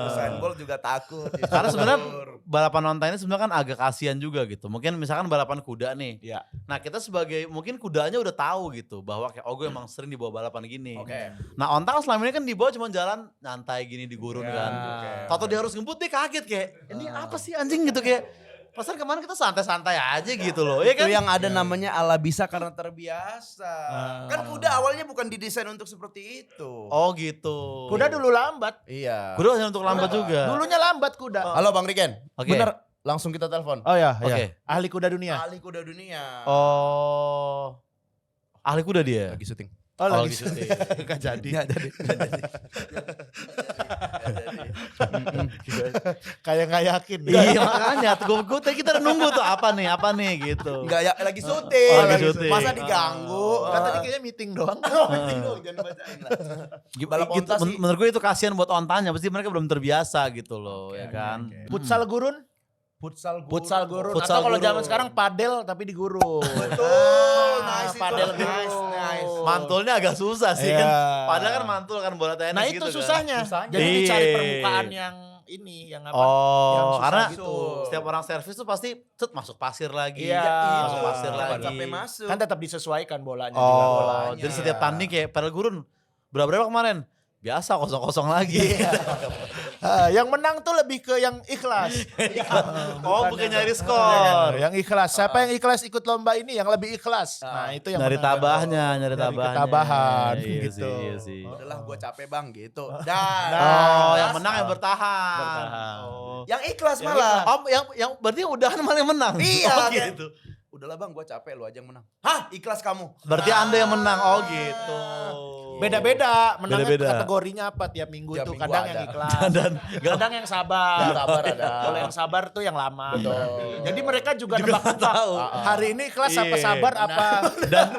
Usain Bolt juga takut. Karena sebenarnya balapan onta ini sebenarnya kan agak kasihan juga gitu. Mungkin misalkan balapan kuda nih. Iya. Nah kita sebagai mungkin kudanya udah tahu gitu bahwa kayak gue emang sering dibawa balapan gini. Oke. Nah onta kan selama ini kan dibawa cuma jalan nyantai gini di gurun Ya, kan. oke. Tahu dia harus ngebut dia kaget kayak ini apa sih anjing gitu kayak. Pasan kemarin kita santai-santai aja gitu loh. Ya Itu kan? yang ada namanya ala bisa karena terbiasa. Kan kuda awalnya bukan didesain untuk seperti itu. Oh gitu. Kuda dulu lambat. Iya. Kuda hanya untuk lambat juga. Dulunya lambat kuda. Halo Bang Riken. Oke. Bener, langsung kita telepon. Oh ya, Oke. Ahli kuda dunia. Ahli kuda dunia. Oh. Ahli kuda dia. Lagi syuting. Oh, Oh, lagi gitu. Gak jadi. Kayak gak yakin. Iya makanya gue tadi kita udah nunggu tuh apa nih gitu. Enggak ya, lagi syuting. Oh, lagi syuting. Masa diganggu? Kan tadi kayaknya meeting doang. Meeting dong, jangan bacain lah. Balap Gitu, onta sih. menurut gue itu kasihan buat ontanya, pasti mereka belum terbiasa gitu loh, ya kan. Futsal gurun. Futsal gurun. Futsal gurun. Futsal Atau kalau gurun. zaman sekarang padel tapi di gurun. Betul, nice itu. padel Nice, gurun. nice. Mantulnya agak susah sih Iya. kan. Padahal kan mantul kan bola tenis Nah gitu itu kan. susahnya. Susahnya. Jadi dicari Iya. permukaan yang ini, yang apa? yang Oh, susah karena gitu. setiap orang servis tuh pasti masuk pasir lagi. Iya. Masuk pasir Bukan lagi. sampai masuk. Kan tetap disesuaikan bolanya juga Oh, bolanya. jadi setiap tanding kayak padahal gurun berapa kemarin? biasa 0-0 lagi. Yang menang tuh lebih ke yang ikhlas. Oh, bukan nyari skor. Yang ikhlas. Siapa yang ikhlas ikut lomba ini yang lebih ikhlas. Nah, itu yang Nyari menang. tabahnya, nyari tabahnya. ketabahan, Iya gitu. sih, iya sih. Udahlah gue capek bang gitu. Dan Oh, yang menang yang bertahan. Oh. yang ikhlas malah. Oh, yang berarti udahan malah yang menang. Iya, Oh, kayak- gitu. Udahlah bang, gue capek, lu aja yang menang. Hah, ikhlas kamu? Berarti Anda yang menang. Oh, gitu. Beda-beda, menangnya Beda-beda. kategorinya apa tiap minggu Tiap tuh. minggu Kadang ada. yang ikhlas, Dan kadang yang sabar. Yang sabar ada. Kalau yang sabar tuh yang lama. Betul. berarti. Jadi mereka juga Juga nebak-nebak. tahu. Hari ini ikhlas apa Iya. sabar apa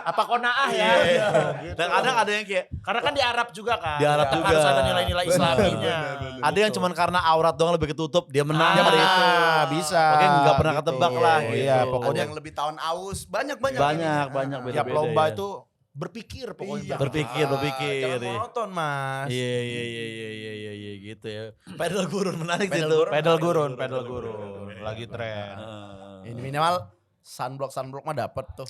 apa konaah ya. Iya. Gitu. Dan kadang ada yang kayak Karena kan di Arab juga kan. Di Arab Tetap juga. harus ada nilai-nilai Benar, Islaminya. ada yang cuman karena aurat doang lebih ketutup dia menang. Dia hari menang, itu. bisa. Oke, nggak pernah Gitu. ketebak lah gitu. Iya, Ada pokoknya yang lebih tahun aus, banyak. Banyak, ini. beda-beda. tiap lomba ya. itu berpikir pokoknya. Iya. Berpikir. Jangan Iya. monoton mas. Iya gitu ya. Pedal gurun menarik Pedal itu. gurun. Pedal gurun. Lagi tren. Ini minimal sunblock mah dapet tuh.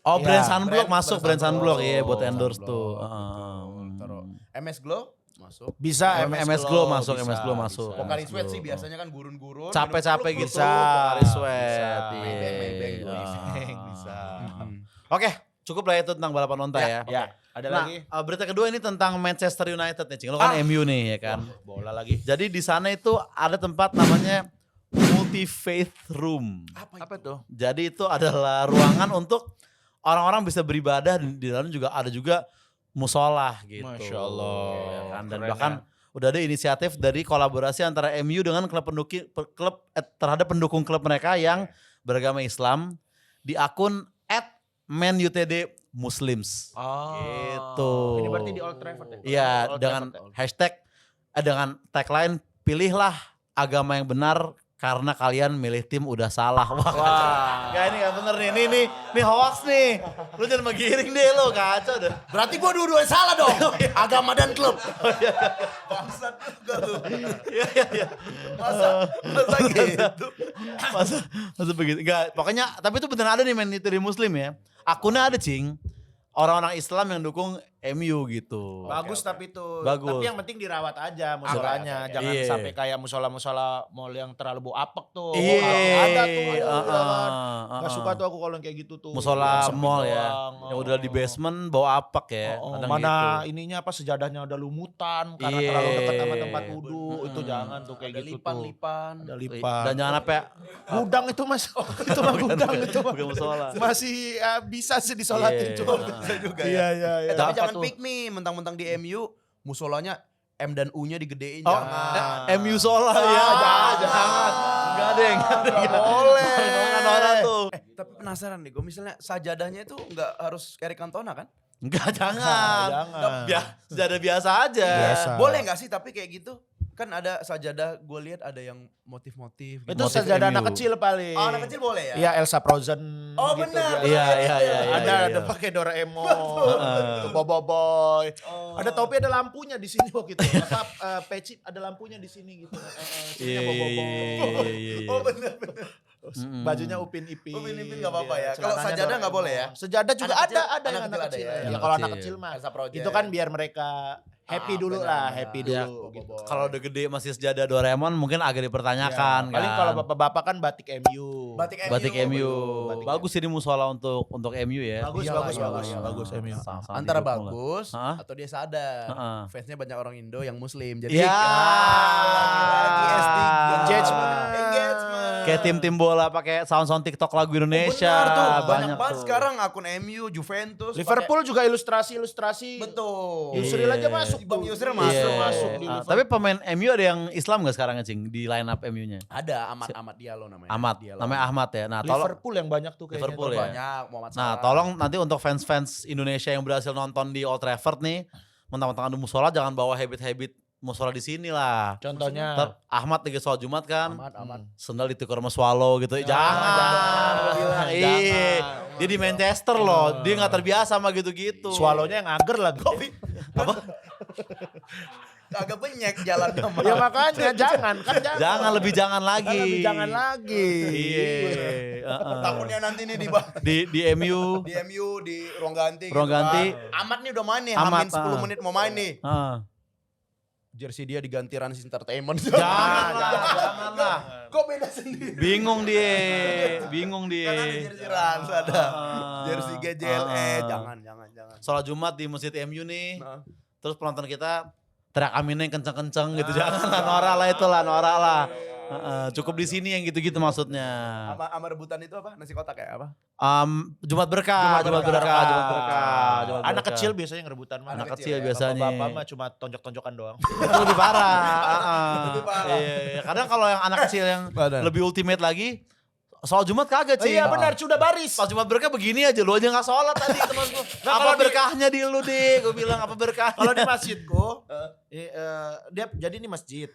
Oh, Iya, brand sunblock brand- masuk, brand brand sunblock sunblock. iya buat endorse Sunblock. tuh. Taruh. MS Glow masuk. Bisa MS Glow masuk, MS Glow bisa. masuk. Pocari MS Sweat Glow. sih biasanya kan gurun-gurun. Capek-capek minum gitu. gluk-gluk. Pocari Sweat. Bisa. Iya. Maybank, Bisa. Oke, cukup lah itu tentang balapan onta ya. Ya, ada Nah, lagi. berita kedua ini tentang Manchester United nih, Cing. Lo kan MU nih ya kan. Bola lagi. Jadi di sana itu ada tempat namanya Multi Faith Room. Apa tuh? Jadi itu adalah ruangan untuk orang-orang bisa beribadah dan di dalam juga ada juga musola gitu. Masya Allah. Ya kan? Dan Keren bahkan ya. udah ada inisiatif dari kolaborasi antara MU dengan terhadap pendukung klub mereka yang beragama Islam di akun @manutd_muslims. Oh. Gitu. Ini berarti di Old Trafford ya? Iya, Old dengan Trafford ya? hashtag dengan tagline pilihlah agama yang benar karena kalian milih tim udah salah. Wah. Gak, ini gak bener nih. Ini hoax nih. Lu jangan menggiring deh lo, kacau deh. Berarti gua dua-duanya salah dong. Agama dan klub. Bangsat juga lu. Iya. Masa gitu. Masa begitu. Enggak, pokoknya tapi itu beneran ada nih di Muslim ya. Akunnya ada, Cing. Orang-orang Islam yang dukung MU gitu. Bagus tapi itu. Bagus. Tapi yang penting dirawat aja musolanya. Oke. Jangan Iya. sampai kayak musola-musola mall yang terlalu bau apek tuh. Iya. Ada tuh. Gak Heeh. suka tuh aku kalau yang kayak gitu tuh. Musola Yang sepi mall ya. doang. Yang udah di basement bau apek ya. Oh, Kadang mana gitu. ininya apa sejadahnya udah lumutan karena Iya. terlalu dekat sama tempat wudhu. Bener. Itu jangan tuh kayak Ada gitu tuh. lipan-lipan. Ada lipan. Dan jangan apa ya, Gudang itu mas. Itu mah gudang itu mah. bukan musola. Masih bisa sih disolatin Iya. cuma. Bisa juga Iya ya. iya. Tapi Apa jangan tuh? pick me mentang-mentang di MU musolanya M dan U-nya digedein Oh, jangan. MU Sola ya. Jangan. Enggak ada yang Boleh. orang tuh. Tapi penasaran nih, gue misalnya sajadahnya itu nggak harus Eric Cantona kan? Enggak, jangan. Jangan. Sejadah biasa aja. Biasa. Boleh nggak sih tapi kayak gitu? Kan ada sajadah, gue lihat ada yang motif-motif. Gitu. Itu Motif sajadah MU. anak kecil paling. Oh, anak kecil boleh ya? Iya Elsa Frozen. Oh, gitu benar. biasa. Iya. Ada pakai Doraemon, Boboiboy. Oh. Ada topi ada lampunya di sini waktu itu. Apa peci ada lampunya di sini gitu. Sininya Boboiboy. Iya. Oh bener-bener. Terus bajunya Upin Ipin. Upin Ipin nggak apa-apa ya. Iya, Kalau celananya sajadah nggak boleh ya? Sejadah juga Anak ada kecil- yang anak anak kecil ada kecil. ya? Ya, Anak kalau anak kecil. kecil mah Elsa Project. itu kan biar mereka happy dulu lah, benar-benar. happy Ya, dulu gitu. Kalau udah gede masih sejadah Doraemon mungkin agak dipertanyakan Ya, paling kan. kalau bapak-bapak kan batik MU. Batik MU. Batik MU. Batik Bagus ini musola untuk MU ya. Bagus, Iyalah, bagus, iyalah, bagus, iyalah. bagus MU. Sangat Antara didukung lah. bagus Hah? atau dia sadar. Heeh. Fansnya banyak orang Indo yang Muslim. Jadi Ya. lagi SD. Engagement. Kayak tim-tim bola pakai sound TikTok lagu Indonesia. Benar tuh. Banyak Banyak banget tuh. sekarang akun MU, Juventus. Liverpool juga ilustrasi-ilustrasi. pakai- Betul. Yusril aja Iya. masuk. Bang tuh. Yusril Iya. masuk di Ah, Liverpool. tapi pemain MU ada yang Islam gak sekarang Cing di line up MU-nya? Ada Ahmad Diallo namanya. Ahmad, Diallo. namanya Ahmad ya. Nah, tolong Liverpool yang banyak tuh kayaknya. Liverpool tuh. ya. Banyak Muhammad Nah, Salah. tolong nanti untuk fans-fans Indonesia yang berhasil nonton di Old Trafford nih, mentang-mentang ada musola jangan bawa habit-habit musola di sini lah. Contohnya. Ntar Ahmad lagi sholat Jumat kan, Ahmad. sendal ditukar sama swallow gitu. Jangan. jangan. Bilang, Jangan. Ih, dia di Manchester loh, dia nggak terbiasa sama gitu-gitu. Swallow-nya yang ager lagi. Agak benyek jalannya mah. Ya makanya jangan kan jangan. Jangan lebih jangan lagi. Lebih jangan lagi. Iya. Takutnya nanti nih Di MU. di MU di ruang ganti Ruang ganti. kan. Ahmad nih udah main nih, Ahmad, Hamin 10 menit mau main nih. Ah. jersey dia diganti Rans Entertainment. Jangan lah. Kok beda sendiri? Bingung dia. Kan ada jersey Rans, ada jersey GJLE. Jangan. Sholat Jumat di Masjid MU nih. Nah. Terus penonton kita teriak aminnya yang kenceng-kenceng gitu. Jangan lah, norak lah itulah, norak lah. Cukup di sini yang gitu-gitu maksudnya. Sama rebutan itu apa? Nasi kotak ya apa? Jumat berkah. Anak Berkah. kecil biasanya ngerebutan mah. Anak kecil kecil ya. biasanya. Bapak mah cuma tonjok-tonjokan doang. Itu lebih parah. Lebih parah. Iya. Kadang kalau yang anak kecil yang Benar. lebih ultimate lagi, sholat Jumat kagak Cing. Iya benar, sudah baris. Pas Jumat berkah begini aja, lu aja gak sholat tadi. Apa berkahnya di lu deh, gue bilang apa berkahnya. Kalau di masjidku, dia jadi ini masjid.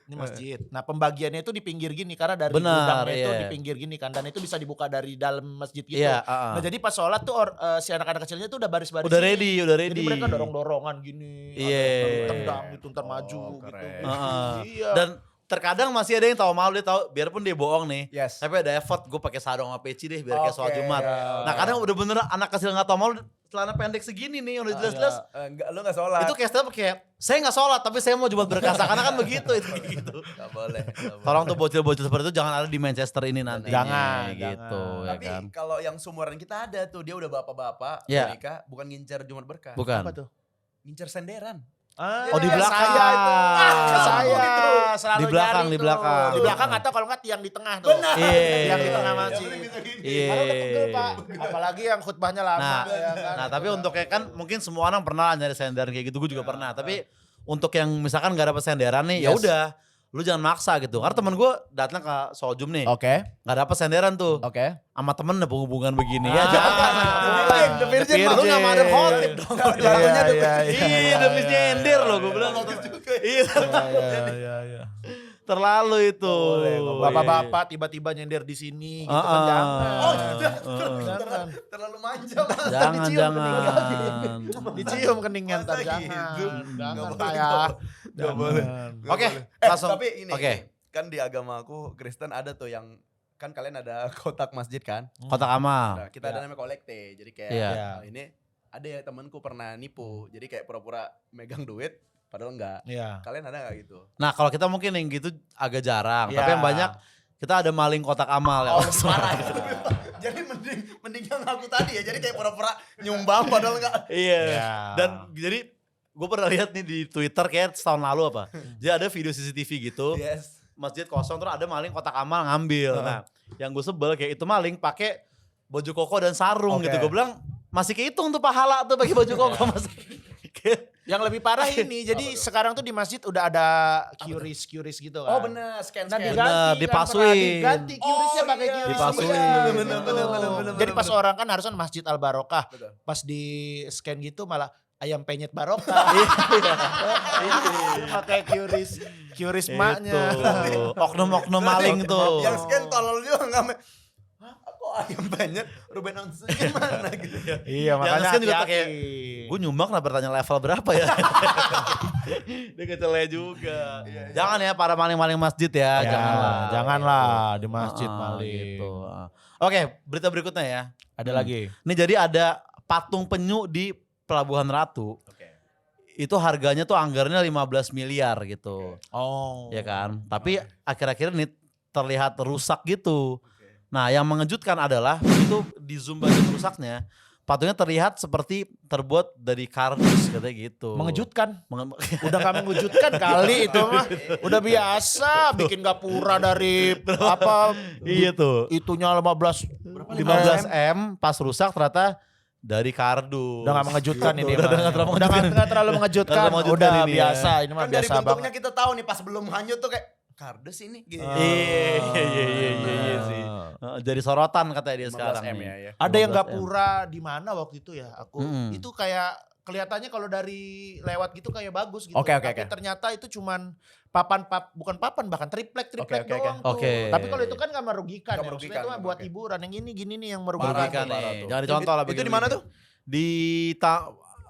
Nah pembagiannya itu di pinggir gini karena dari Benar, gudangnya itu iya. di pinggir gini kan, dan itu bisa dibuka dari dalam masjid gitu. Iya, Nah jadi pas sholat tuh si anak-anak kecilnya tuh udah baris-baris. Udah ini. ready. Jadi mereka dorong-dorongan gini. Iya. Tendang gitu, ntar maju gitu. keren. Iya. Dan terkadang masih ada yang tahu malu, dia tahu biarpun dia bohong nih. Yes. Tapi ada effort, gue pakai sarung sama peci deh biar kayak sholat Oke, Jumat. ya. Nah kadang udah bener anak kecil gak tahu malu, celana pendek segini nih udah jelas-jelas. Enggak, lu enggak sholat. Itu kayak step kayak saya nggak sholat tapi saya mau Jumat berkah, karena kan begitu itu gitu. Enggak boleh. Tolong tuh bocil-bocil seperti itu jangan ada di Manchester ini nanti. Jangan, gitu jangan. ya Tapi kan. kalau yang sumuran kita ada tuh, dia udah bapak-bapak Iya. menikah, bukan ngincer Jumat berkah. Bukan. Apa tuh? Ngincer senderan. Oh, di belakang. Saya itu. Saya selalu Di belakang, nyari di tuh. belakang. Di belakang atau kalau enggak tiang di tengah tuh. Benar. Iya. Tiang di tengah masjid. Iya. Karena udah pegel Pak. Apalagi yang khutbahnya lama. Nah, ya kan? nah tapi untuk kayak kan mungkin semua orang pernah lah nyari senderan kayak gitu, gue juga pernah. Tapi untuk yang misalkan gak dapet senderan nih, ya Yes. udah, lu jangan maksa gitu. Karena temen gue datang ke Soljum nih, Oke. gak dapet senderan tuh. Oke. Sama temen ada hubungan begini. Ya jangan. The Virgin mah. Lu gak mau ada khotib dong. Jatuhnya The Iya, demi nyender loh gue bilang. Iya. Iya. Terlalu itu. Bapak-bapak tiba-tiba nyender di sini gitu kan jangan. Oh, Jangan. terlalu manja Mas. Jangan, Dicium jangan. Dicium keningnya ntar Masa jangan. gitu? Jangan Nggak Pak boleh, ya. nggak boleh. Nggak Oke, boleh. langsung. Tapi ini, Oke. kan di agama aku Kristen ada tuh yang, kan kalian ada kotak masjid kan? Kotak amal. Nah, kita ada namanya kolekte. Jadi kayak Iya. ini ada ya temanku pernah nipu. Jadi kayak pura-pura megang duit padahal enggak. Iya. Kalian ada gak gitu? Nah kalau kita mungkin yang gitu agak jarang. Iya. Tapi yang banyak kita ada maling kotak amal ya. Parah itu. Jadi mending yang aku tadi ya. Jadi kayak pura-pura nyumbang padahal enggak. Iya. Iya. Dan jadi gue pernah lihat nih di Twitter kayak setahun lalu apa. Jadi ada video CCTV gitu. Yes. Masjid kosong terus ada maling kotak amal ngambil. Nah yang gue sebel kayak itu maling pakai baju koko dan sarung Oke. gitu. Gue bilang masih kehitung tuh pahala tuh pakai baju koko masih. Yang lebih parah ini, jadi sekarang tuh di masjid udah ada QRIS gitu kan. Oh bener, scan. Nah Bener, diganti, dipasuin. Ganti QRIS-nya pakai QRIS. Dipasuin. Iya, Bener, gitu. Jadi pas orang kan harusnya Masjid Al Barokah, Betul. pas di scan gitu malah ayam penyet barokah. Pakai QRIS maknya. Itu. Oknum-oknum maling tuh. Yang scan tolol juga enggak. Hah, kok ayam banyak? Ruben Onsu gimana gitu ya? Iya Yang makanya scan juga hati-hati. kayak, gue nyumbang kenapa bertanya level berapa ya? Dia kecele juga. Jangan ya para maling-maling masjid ya, Ya, janganlah. janganlah di masjid Ah, maling. gitu. Oke, berita berikutnya ya. Ada lagi. Ini jadi ada patung penyu di Pelabuhan Ratu. Oke. Itu harganya tuh anggarannya 15 miliar gitu. Oh. Ya kan? Tapi akhir-akhir ini terlihat rusak gitu. Nah, yang mengejutkan adalah itu di zoom bagian rusaknya, patungnya terlihat seperti terbuat dari kardus katanya gitu. Mengejutkan. Udah gak mengejutkan kali itu mah. Udah biasa bikin gapura dari apa Iya tuh. itunya 15 15 M pas rusak ternyata dari kardus. Udah gak mengejutkan ini. Udah mah. nggak terlalu Udah mengejutkan. nggak terlalu mengejutkan. Nggak terlalu mengejutkan Udah ini ya. biasa. Ini mah Kan dari biasa bentuknya banget. kita tahu nih pas belum hanyut tuh kayak kardus ini gitu. Iya sih. Jadi sorotan katanya dia 15 sekarang M nih. ya. 15 Ada yang 15 M. gapura di mana waktu itu ya aku. Mm-mm. Itu kayak kelihatannya kalau dari lewat gitu kayak bagus gitu. Oke, Tapi ternyata itu cuman bukan papan bahkan triplek Oke. doang tuh. Oke. Tapi kalau itu kan gak merugikan. Nggak ya. merugikan, Maksudnya itu mah buat oke. hiburan. Yang ini gini nih yang Merugikan merugikan. Parah nih. tuh. Jangan dicontoh lah. Itu di mana tuh? Di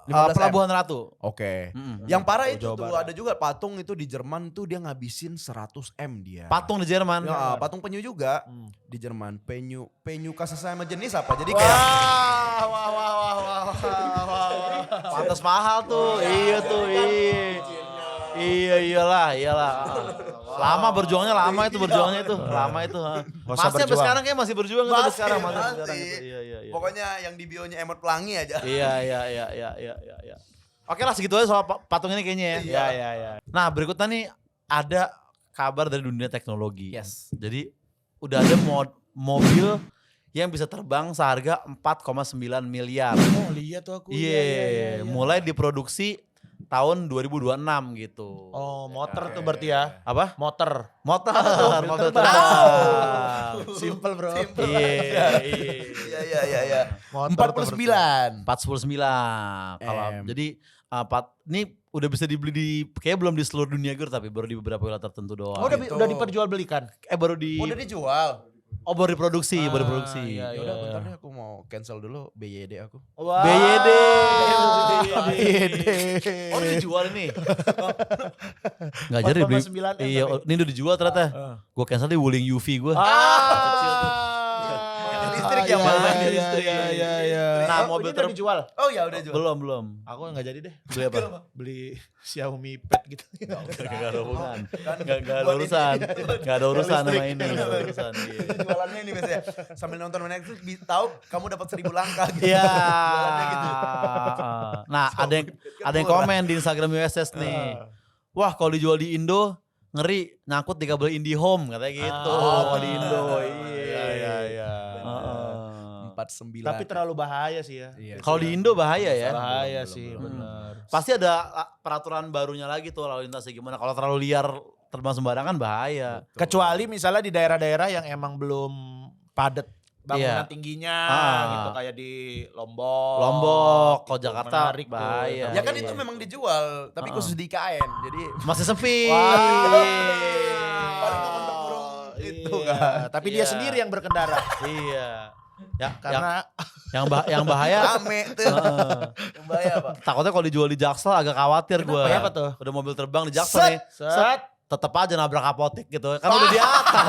15 M. Pelabuhan Ratu. Oke. Mm-mm. Yang parah itu Jawa tuh Barat. ada juga patung itu di Jerman tuh dia ngabisin 100 M dia. Patung di Jerman. Ya, patung penyu juga Hmm. di Jerman. Penyu kasih sama jenis apa? Jadi Wah, kayak wah. Pantas mahal tuh. Iya tuh. Iya. Iyalah. Lama berjuangnya, lama itu. Lama itu. usah Masih sampai berjuang. sekarang kayak masih berjuang itu sampai sekarang. Masih masih. sekarang itu. Iya. Pokoknya yang di bionya emot pelangi aja. Iya. Oke lah segitu aja soal patung ini kayaknya ya. Iya. Nah berikutnya nih ada kabar dari dunia teknologi. Yes. Jadi udah ada mobil yang bisa terbang seharga 4,9 miliar. Oh lihat tuh aku. Iya, mulai diproduksi tahun 2026 gitu. Oh motor tuh berarti ya. Apa? Motor. Motor terbang. terbang. Simple bro. Iya. Motor 49. 499. Kalau jadi ini udah bisa dibeli kayak belum di seluruh dunia gitu tapi baru di beberapa wilayah tertentu doang. Oh udah diperjualbelikan. Baru di Udah dijual. baru diproduksi. Iya, Ya iya. udah bentar deh aku mau cancel dulu BYD aku. Wah. BYD. BYD. Oh, udah dijual ini. Enggak jadi beli. 4,9 Iya, ini udah dijual ternyata. Gue cancel di Wuling UV gue. Listrik yang mana? Iya. Nah, mobil udah dijual. Oh ya udah jual. Belum. Aku nggak jadi deh. Beli apa? Beli Xiaomi Pad gitu. Gak ada hubungan. Gak ada urusan. Gak ada urusan sama ini. Gak ada urusan. Iya. Jualannya ini biasanya sambil nonton Netflix tahu kamu dapat 1.000 langkah gitu. Iya. Jualannya gitu. Nah, ada yang komen di Instagram USS nih. Wah, kalau dijual di Indo ngeri nyangkut di kabel IndiHome katanya gitu. Kalau di Indo. Iya. 49. Tapi terlalu bahaya sih ya. Iya. Kalau di Indo bahaya ya. Bahaya sih, benar. Pasti ada peraturan barunya lagi tuh lalu lintasnya gimana. Kalau terlalu liar terbang sembarangan bahaya. Kecuali misalnya di daerah-daerah yang emang belum padat bangunan Iya. tingginya gitu kayak di Lombok. Kalau Jakarta Menarik tuh. bahaya. Ya kan itu memang dijual, tapi khusus di IKN. Jadi Masih sepi. paling ngomong terkurung itu Iya, kan. tapi dia sendiri yang berkendara. Iya. Ya, Karena yang bahaya rame tuh. Yang bahaya apa? takutnya kalau dijual di Jaksel agak khawatir gue. Kenapa tuh? Udah mobil terbang di Jaksel nih. set Tetep aja nabrak apotek gitu. Kan udah di atas.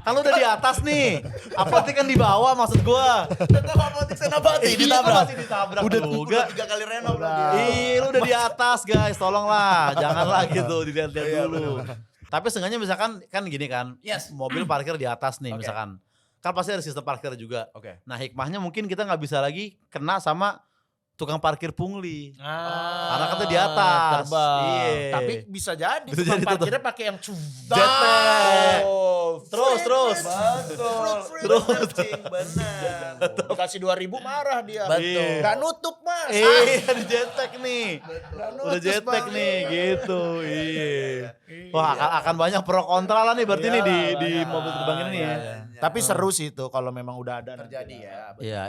Kan udah di atas nih. Apotek kan di bawah maksud gue. Tetap apotek Senapati ditabrak. Masih ditabrak Udah juga. 3 kali renov lagi. Ih, lu udah di atas guys, tolonglah. Janganlah gitu dilihat-lihat dulu. Tapi seenggaknya misalkan kan gini kan. Yes. Mobil parkir di atas nih Oke. misalkan. Kan pasti ada sistem parkir juga. Oke. Nah hikmahnya mungkin kita nggak bisa lagi kena sama tukang parkir pungli. Karena kan tuh di atas. terbang. Iya. Tapi bisa jadi Bisa tukang jadi tuh. parkirnya pakai yang Jetpack. Terus. Terus. Benar. Dikasih 2.000 marah dia. Betul. Gak nutup mas. Ada jetpack nih. Udah jetpack nih gitu. Iya. Wah akan banyak pro kontra lah nih berarti nih di mobil terbang ini nih ya. Tapi seru sih itu kalau memang udah ada nanti. Terjadi ya. betul. Iya.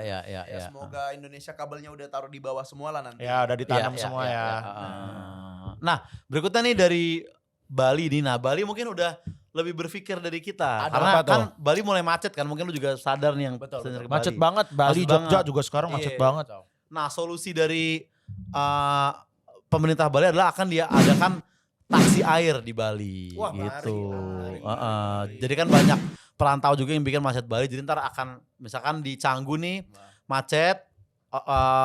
Ya, semoga Indonesia kabelnya udah taruh di bawah semua lah nanti. Ya udah ditanam Iya, semua iya, ya. iya. Nah berikutnya nih dari Bali nih. Nah Bali mungkin udah lebih berpikir dari kita. Ada Karena apa tuh? kan Bali mulai macet kan. Mungkin lu juga sadar nih yang Betul, senior ke Macet Bali. banget Bali, Macet Jogja banget. juga sekarang macet Iya. banget. Nah solusi dari pemerintah Bali adalah akan dia adakan taksi air di Bali Wah, gitu. menarik. Jadi kan banyak perantau juga yang bikin macet Bali. Jadi ntar akan misalkan di Canggu nih macet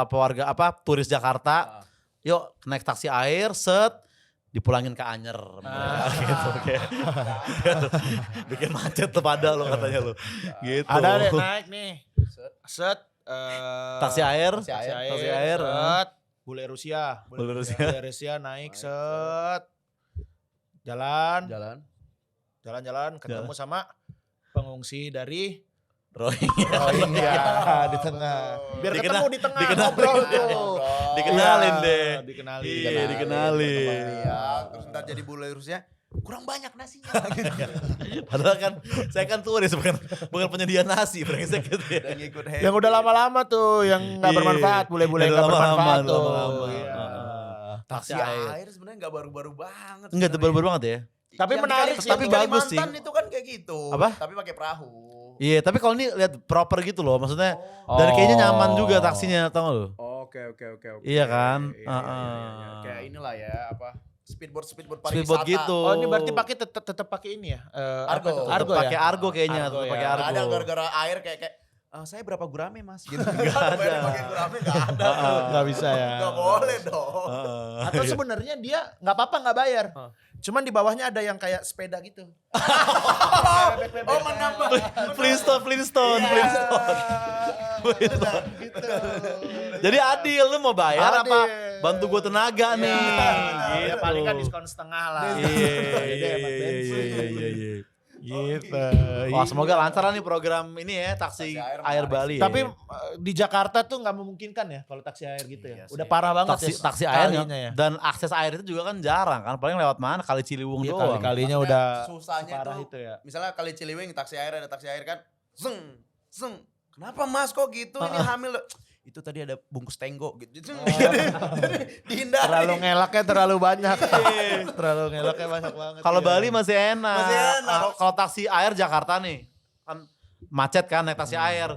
pewarga turis Jakarta. Yuk naik taksi air dipulangin ke Anyer gitu kayak bikin macet tuh pada lo katanya lo gitu. Ada deh naik nih. Set. Taksi air. Taksi air. Set. Bule Rusia. Bule Rusia. Bule Rusia naik set. Jalan. Ketemu sama pengungsi dari Rohingya. di tengah. Biar Dikena- ketemu di tengah dikenalin. ngobrol tuh. Dikenalin Iya, deh. Dikenalin. Iya, dikenalin. Iya, terus ntar jadi bule Rusnya kurang banyak nasinya. Padahal kan saya kan turis bukan penyedia nasi brengsek gitu ya. Dan ngikut Yang udah lama-lama tuh yang nggak Iya. bermanfaat, bule-bule Yang nggak udah bermanfaat lama-lama, tuh. lama-lama. Iya. taksi air sebenarnya nggak baru-baru banget. Enggak itu baru-baru banget ya. Tapi Yang di menarik Kali- sih, yang di tapi bagus sih. Kalimantan itu kan kayak gitu. Apa? Tapi pakai perahu. Iya, tapi kalau ini lihat proper gitu loh, maksudnya dan kayaknya nyaman juga taksinya, tau gak lo? Oke. Iya kan? Iya. Kayak inilah ya apa? Speedboat pariwisata. Speedboat gitu. Oh ini berarti pakai tetap pakai ini ya? Argo. Argo ya? Pakai argo kayaknya, Argo pakai ya. argo. Ada gara-gara air kayak Saya berapa gurame mas? Gitu. Nggak ada. Pakai gurame nggak ada. Nggak bisa ya. Nggak boleh dong. Atau sebenarnya dia nggak apa-apa nggak bayar. Cuman di bawahnya ada yang kayak sepeda gitu. Oh menambah. Flintstone. Gitu. Jadi adil, lu mau bayar Adil. apa bantu gue tenaga nih? Ya Gitu. paling kan diskon setengah lah. Iya. Gitu. Wah, semoga lancar lah nih program ini ya, taksi Taksi air air menarik Bali. Tapi ya. di Jakarta tuh nggak memungkinkan ya kalau taksi air gitu ya. Iya Udah sih. parah banget taksi air kalinya ya. dan akses air itu juga kan jarang kan, paling lewat mana? Kali Ciliwung Iya, doang. kali-kalinya udah Susahnya parah tuh. itu ya. Misalnya kali Ciliwung taksi air ada taksi air kan. Zeng. Kenapa mas kok gitu? Ini hamil. Itu tadi ada bungkus tenggo gitu. Jadi dihindari. Terlalu ngelaknya terlalu banyak. Terlalu ngelaknya banyak banget. Kalau Iya. Bali masih enak. Masih enak. Kalau taksi air Jakarta nih, kan macet kan naik taksi air.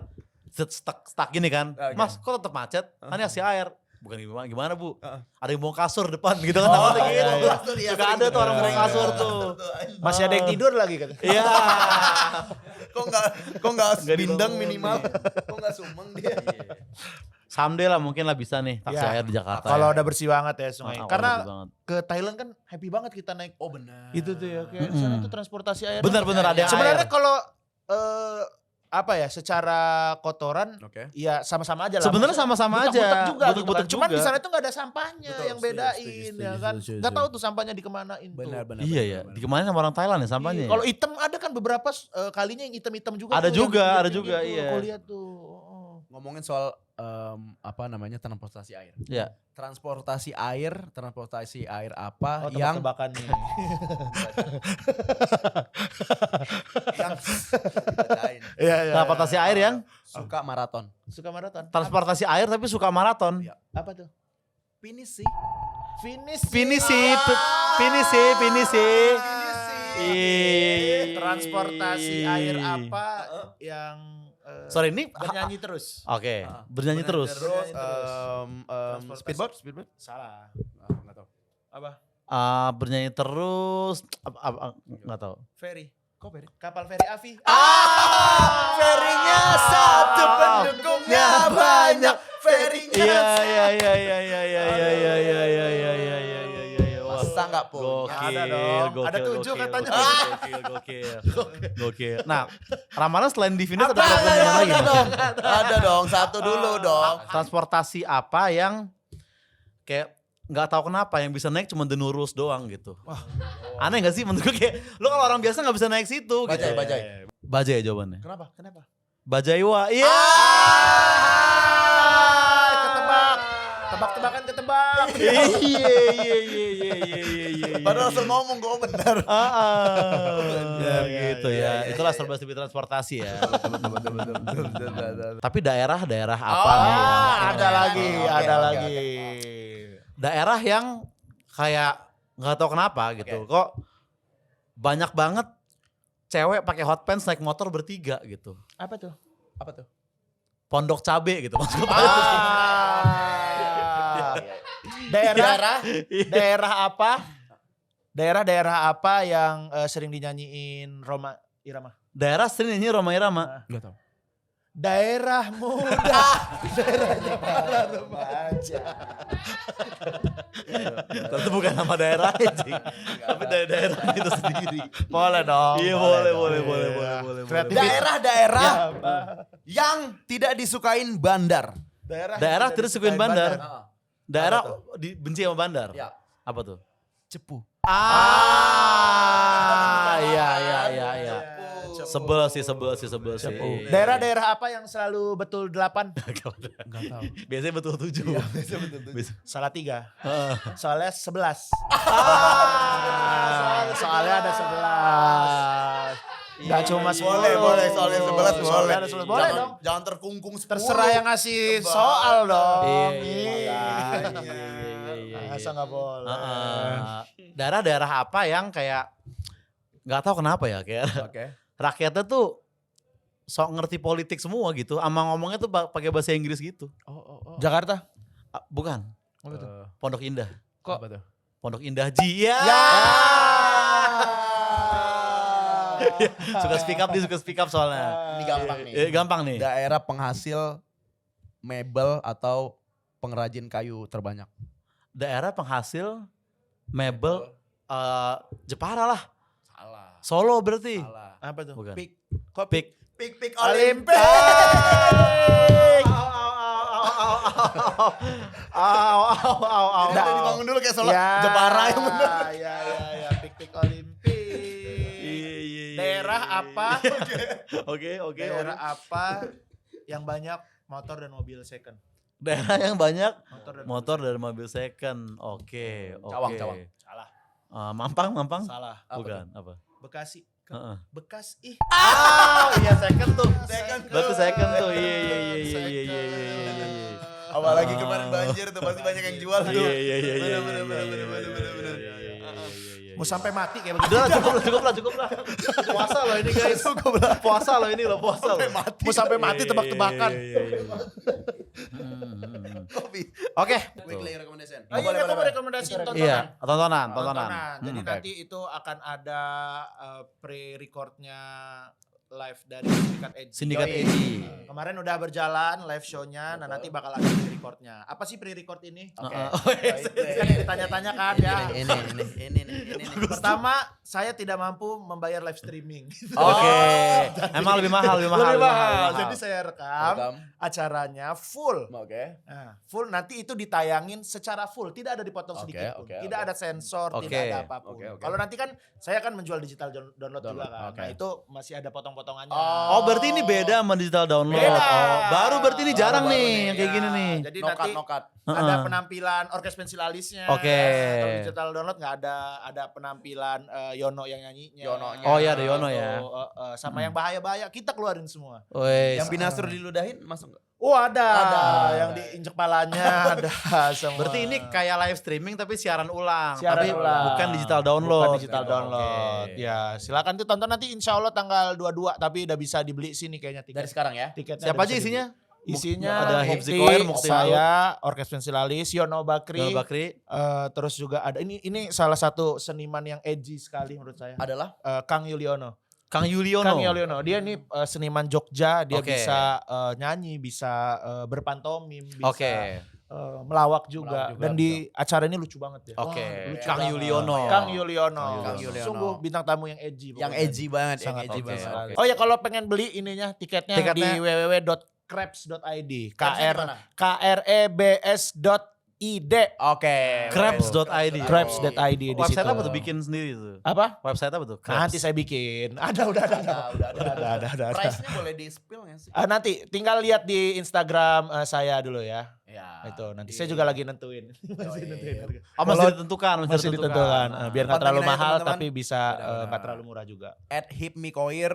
Stuck gini kan. Oke. Mas kok tetap macet? Kan ini taksi air. Bukan gimana Bu? Heeh. Ada yang bawa kasur depan gitu kan. Oh, takutnya iya, gitu. iya. Kasur, iya, Suka sering ada tuh. tuh orang bawa Sering kasur tuh. tuh. Masih ada yang tidur lagi kan. Iya. Kok nggak Nggak bindeng dibangunin. minimal? Kok nggak sumeng dia? Someday lah mungkin lah bisa nih taksi Ya, air di Jakarta. Kalau ya. udah bersih banget ya sungai. Kalau Karena bersih banget. ke Thailand kan happy banget kita naik. Oh benar. Itu tuh ya kayak di sana tuh transportasi air. Bener-bener ada yang Sebenarnya air. kalau apa ya secara kotoran Oke. ya sama-sama aja lah. Sebenarnya Maksudnya sama-sama aja. butek-butek juga gitu Butek-butek kan. Cuman juga. di sana tuh gak ada sampahnya Betul, yang setuju, bedain setuju, ya setuju, kan. setuju, Gak setuju. tahu tuh sampahnya dikemanain tuh. Benar. Iya ya, di kemana sama orang Thailand ya sampahnya. Iya, ya? Kalau hitam ada kan beberapa kalinya yang hitam-hitam juga. Ada tuh, juga, yang ada pinggir-pinggir juga, tuh, iya. Aku lihat tuh. Ngomongin soal apa namanya transportasi air. Ya. Transportasi air apa Oh, yang tebak-tebakan nih. yang bacain. Iya, iya. Transportasi air yang Suka maraton. Suka maraton. transportasi air tapi suka maraton. Iya. Apa tuh? Finish sih. Finish. Finisi. Ih. Transportasi air apa yang Sorry ini bernyanyi terus? Oke, bernyanyi terus. Terus Transportasi. speedboat. Salah. Nggak tahu. Apa? Bernyanyi terus nggak tahu. Ferry. Kok ferry? Kapal feri Afi. Ferinya satu, pendukungnya banyak. Ferinya Iya. Masa nggak punya? Gokil, Ada dong. gokil, Ada 7 gokil, katanya. Gokil. Nah, Ramalan selain di Finis ada Ada, program yang lagi. ada dong. Ada dong, satu dulu dong. Transportasi apa yang kayak nggak tahu kenapa yang bisa naik cuma The Nurus doang gitu. Wah, aneh gak sih menurut gue kayak lo kalau orang biasa nggak bisa naik situ. Bajai, gitu. bajai. Bajai jawabannya. Kenapa? Kenapa? Bajaiwa. Iya. Ketebak. Tebak-tebakan ketebak. Iya. Padahal langsung ngomong gue bener. Gitu ya. Itulah serba-serbi transportasi ya. Tapi daerah-daerah apa nih? Ada lagi, Oke, ada oke, lagi. Daerah yang kayak nggak tahu kenapa gitu. Kok banyak banget cewek pakai hot pants naik motor bertiga gitu. Apa tuh? Apa tuh? Pondok Cabe gitu. Maksud gue. Daerah apa? Daerah-daerah apa yang sering dinyanyiin Roma Irama? Daerah sering nyanyi Roma Irama. Gak tau. Daerah muda, daerahnya para remaja. Itu bukan nama daerah anjing. Tapi dari daerah itu sendiri. Boleh dong. Iya boleh. Daerah-daerah yang tidak disukain bandar. Daerah tidak disukain bandar. Daerah Apa dibenci sama bandar. Ya. Apa tuh? Cepu. Iya. Sebel sih. Daerah-daerah apa yang selalu betul 8? Gak tau. Biasanya betul 7. Salah 3. Heeh. Soalnya 11. Soalnya ada 11. Gak cuma 10. Boleh, soalnya 11 boleh. Soalnya ada 11. Boleh dong. Jangan terkungkung 10. Terserah yang ngasih soal dong. Iya. Masa gak boleh. Daerah-daerah apa yang kayak nggak tahu kenapa ya kayak Oke. rakyatnya tuh sok ngerti politik semua gitu, ama ngomongnya tuh pakai bahasa Inggris gitu. Jakarta? Bukan. Pondok Indah. Kok? Apa tuh? Pondok Indah Ji. Ya. Suka speak up soalnya. Ini gampang nih. Gampang nih. Daerah penghasil mebel atau pengrajin kayu terbanyak. Daerah penghasil mebel Jepara lah. Salah. Solo berarti. Salah. Apa tuh? Bukan. Pik. Pik. Olimpik. Jadi udah dibangun dulu kayak sholat Jepara yang benar. Ya, pik Olimpik. Iya. Daerah apa? Oke. Daerah apa yang banyak motor dan mobil second? Daerah yang banyak Motor dan motor dan mobil second. Oke. Cawang. Salah. Mampang? Salah. Bukan, apa? Bekasi. Heeh. Bekasi. Iya second tuh. Second. Berarti second tuh. Iya. Apalagi kemarin banjir tuh pasti banyak yang jual tuh. Iya. Bener. Mau sampai mati kayak begitu. Udah cukup lah. Puasa loh ini guys. Puasa loh. Mau sampai mati tebak-tebakan. Iya. Kopi. Oke. Weekly recommendation. Oh iya, aku mau rekomendasi tontonan. Iya, tontonan. Jadi Hmm. nanti itu akan ada pre-recordnya live dari Sindikat Edgy. Sindikat Yoi. Edgy. Kemarin udah berjalan live show-nya, nah nanti bakal ada pre-recordnya. Apa sih pre-record ini? Oke. Kan ditanya-tanya kan ya. Ini. Pertama, saya tidak mampu membayar live streaming. Oke. Emang lebih mahal. Lebih mahal. Jadi saya rekam Welcome. acaranya full. Oke. Nah, full nanti itu ditayangin secara full, tidak ada dipotong Oke, sedikit pun. oke, Tidak oke. ada sensor, Oke. tidak ada apapun. Oke. Kalau nanti kan saya kan menjual digital download juga Download, kan. oke. Nah, itu masih ada potong-potongannya. Oh, berarti ini beda sama digital download. Beda. Oh, baru berarti ini jarang Baru nih nih, yang kayak Ya, gini nih. Jadi Nokat. nanti ada penampilan orkes pensil alisnya. Oke. Kalau digital download nggak ada penampilan Yono yang nyanyinya. Yononya. Oh iya, ada Yono ya. Sama yang bahaya-bahaya kita keluarin semua. Wes. Yang binasur diludahin masuk nggak? Oh ada. Ada. Yang diinjek palanya ada semua. Berarti ini kayak live streaming tapi siaran ulang. Siaran tapi ulang. bukan digital download. Bukan digital download. Oke. Ya, silakan tuh tonton nanti insya Allah tanggal 22 tapi udah bisa dibeli sini kayaknya tiket. Dari sekarang ya? Tiketnya Siapa udah aja bisa isinya? dibeli. Isinya Ada Mukti, Hifzi Koir, Mukti saya, Orkes Pensilalis, Yono Bakri, Yono Bakri. terus juga ada ini salah satu seniman yang edgy sekali menurut saya. Adalah? Kang Yuliono. Kang Yuliono. Kang Yuliono, dia ini seniman Jogja, dia Oke. bisa nyanyi, bisa berpantomim, bisa Oke. melawak juga. Melawak juga, Dan di acara ini lucu banget ya. Oke. Wah, lucu Kang banget. Yuliono. Kang Yuliono. Kang Yuliono. Sungguh bintang tamu yang edgy. Yang pokoknya. edgy banget. Sangat yang edgy edgy banget. sekali. Oke. Oh ya kalau pengen beli ininya tiketnya Tiketnya? di www.krebs.id. krebs.id. Oke. Krebs.id. Krebs.id di Website situ. apa tuh bikin sendiri tuh? Apa? Website apa tuh? Nanti saya bikin. Udah. Ada. Price-nya boleh di-spill nggak sih? Nanti tinggal lihat di Instagram saya dulu ya. Ya. Itu nanti saya juga lagi nentuin. Masih iya. nentuin harga. Oh, masih ditentukan. Masih ditentukan. Biar nggak Pantengin terlalu aja, mahal teman-teman. tapi bisa Benar-benar. nggak terlalu murah juga. @hipmikoir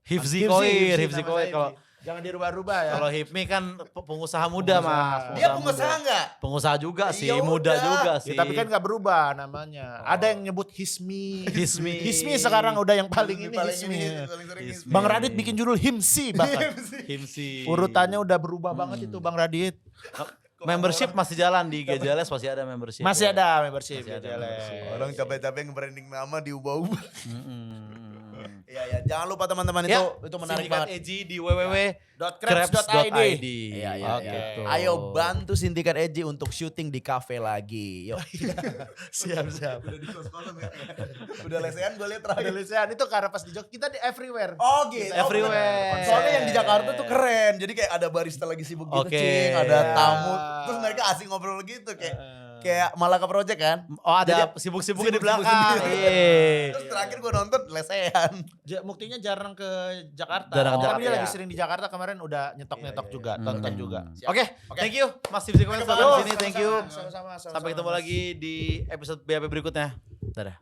Hifzi Koir. Hifzi Hifzi Koir. Kalau jangan dirubah-rubah ya. kalau Hipmi kan pengusaha muda mas. Dia pengusaha nggak? Pengusaha juga sih, Ya muda udah. juga Ya, sih. tapi kan nggak berubah namanya. Ada yang nyebut Hismi. Hismi. Hismi sekarang udah yang paling ini Paling Hismi. paling sering Hismi. Bang Radit bikin judul Himsi bahkan. Himsi. Urutannya udah berubah banget itu Bang Radit. Membership masih jalan di GJLS, masih ada membership. Masih ya. ada membership. Masih ada GJLS. membership. Orang capek-capek nge-branding nama diubah-ubah. Mm-mm. Iya. Jangan lupa teman-teman Ya, itu menarik Sindikat banget. Edgy di www.krebs.id. Iya. Gitu. Ayo bantu Sindikat Edgy untuk syuting di kafe lagi. Yuk. Siap. Udah di kos-kosan ya. Udah lesehan gue liat terakhir. Indonesia itu karena pas di Jogja kita di everywhere. Oh gitu. Everywhere. Soalnya yang di Jakarta tuh keren. Jadi kayak ada barista lagi sibuk gitu, Oke. Cing. Ada tamu. Terus mereka asik ngobrol gitu kayak Malaka Project kan. Oh ada Jadi, sibuk-sibuknya di sibuk-sibuk belakang. sendiri. Iya. Terus terakhir gue nonton lesehan. Buktinya jarang ke Jakarta. Jarang ke Tapi dia Jakarta, lagi ya. sering di Jakarta kemarin udah nyetok-nyetok Iya. juga, tonton juga. Oke, thank you Mas Hifzi Koir sudah di sini. Thank you. Sama-sama. Sampai ketemu lagi di episode BAP berikutnya. Dadah.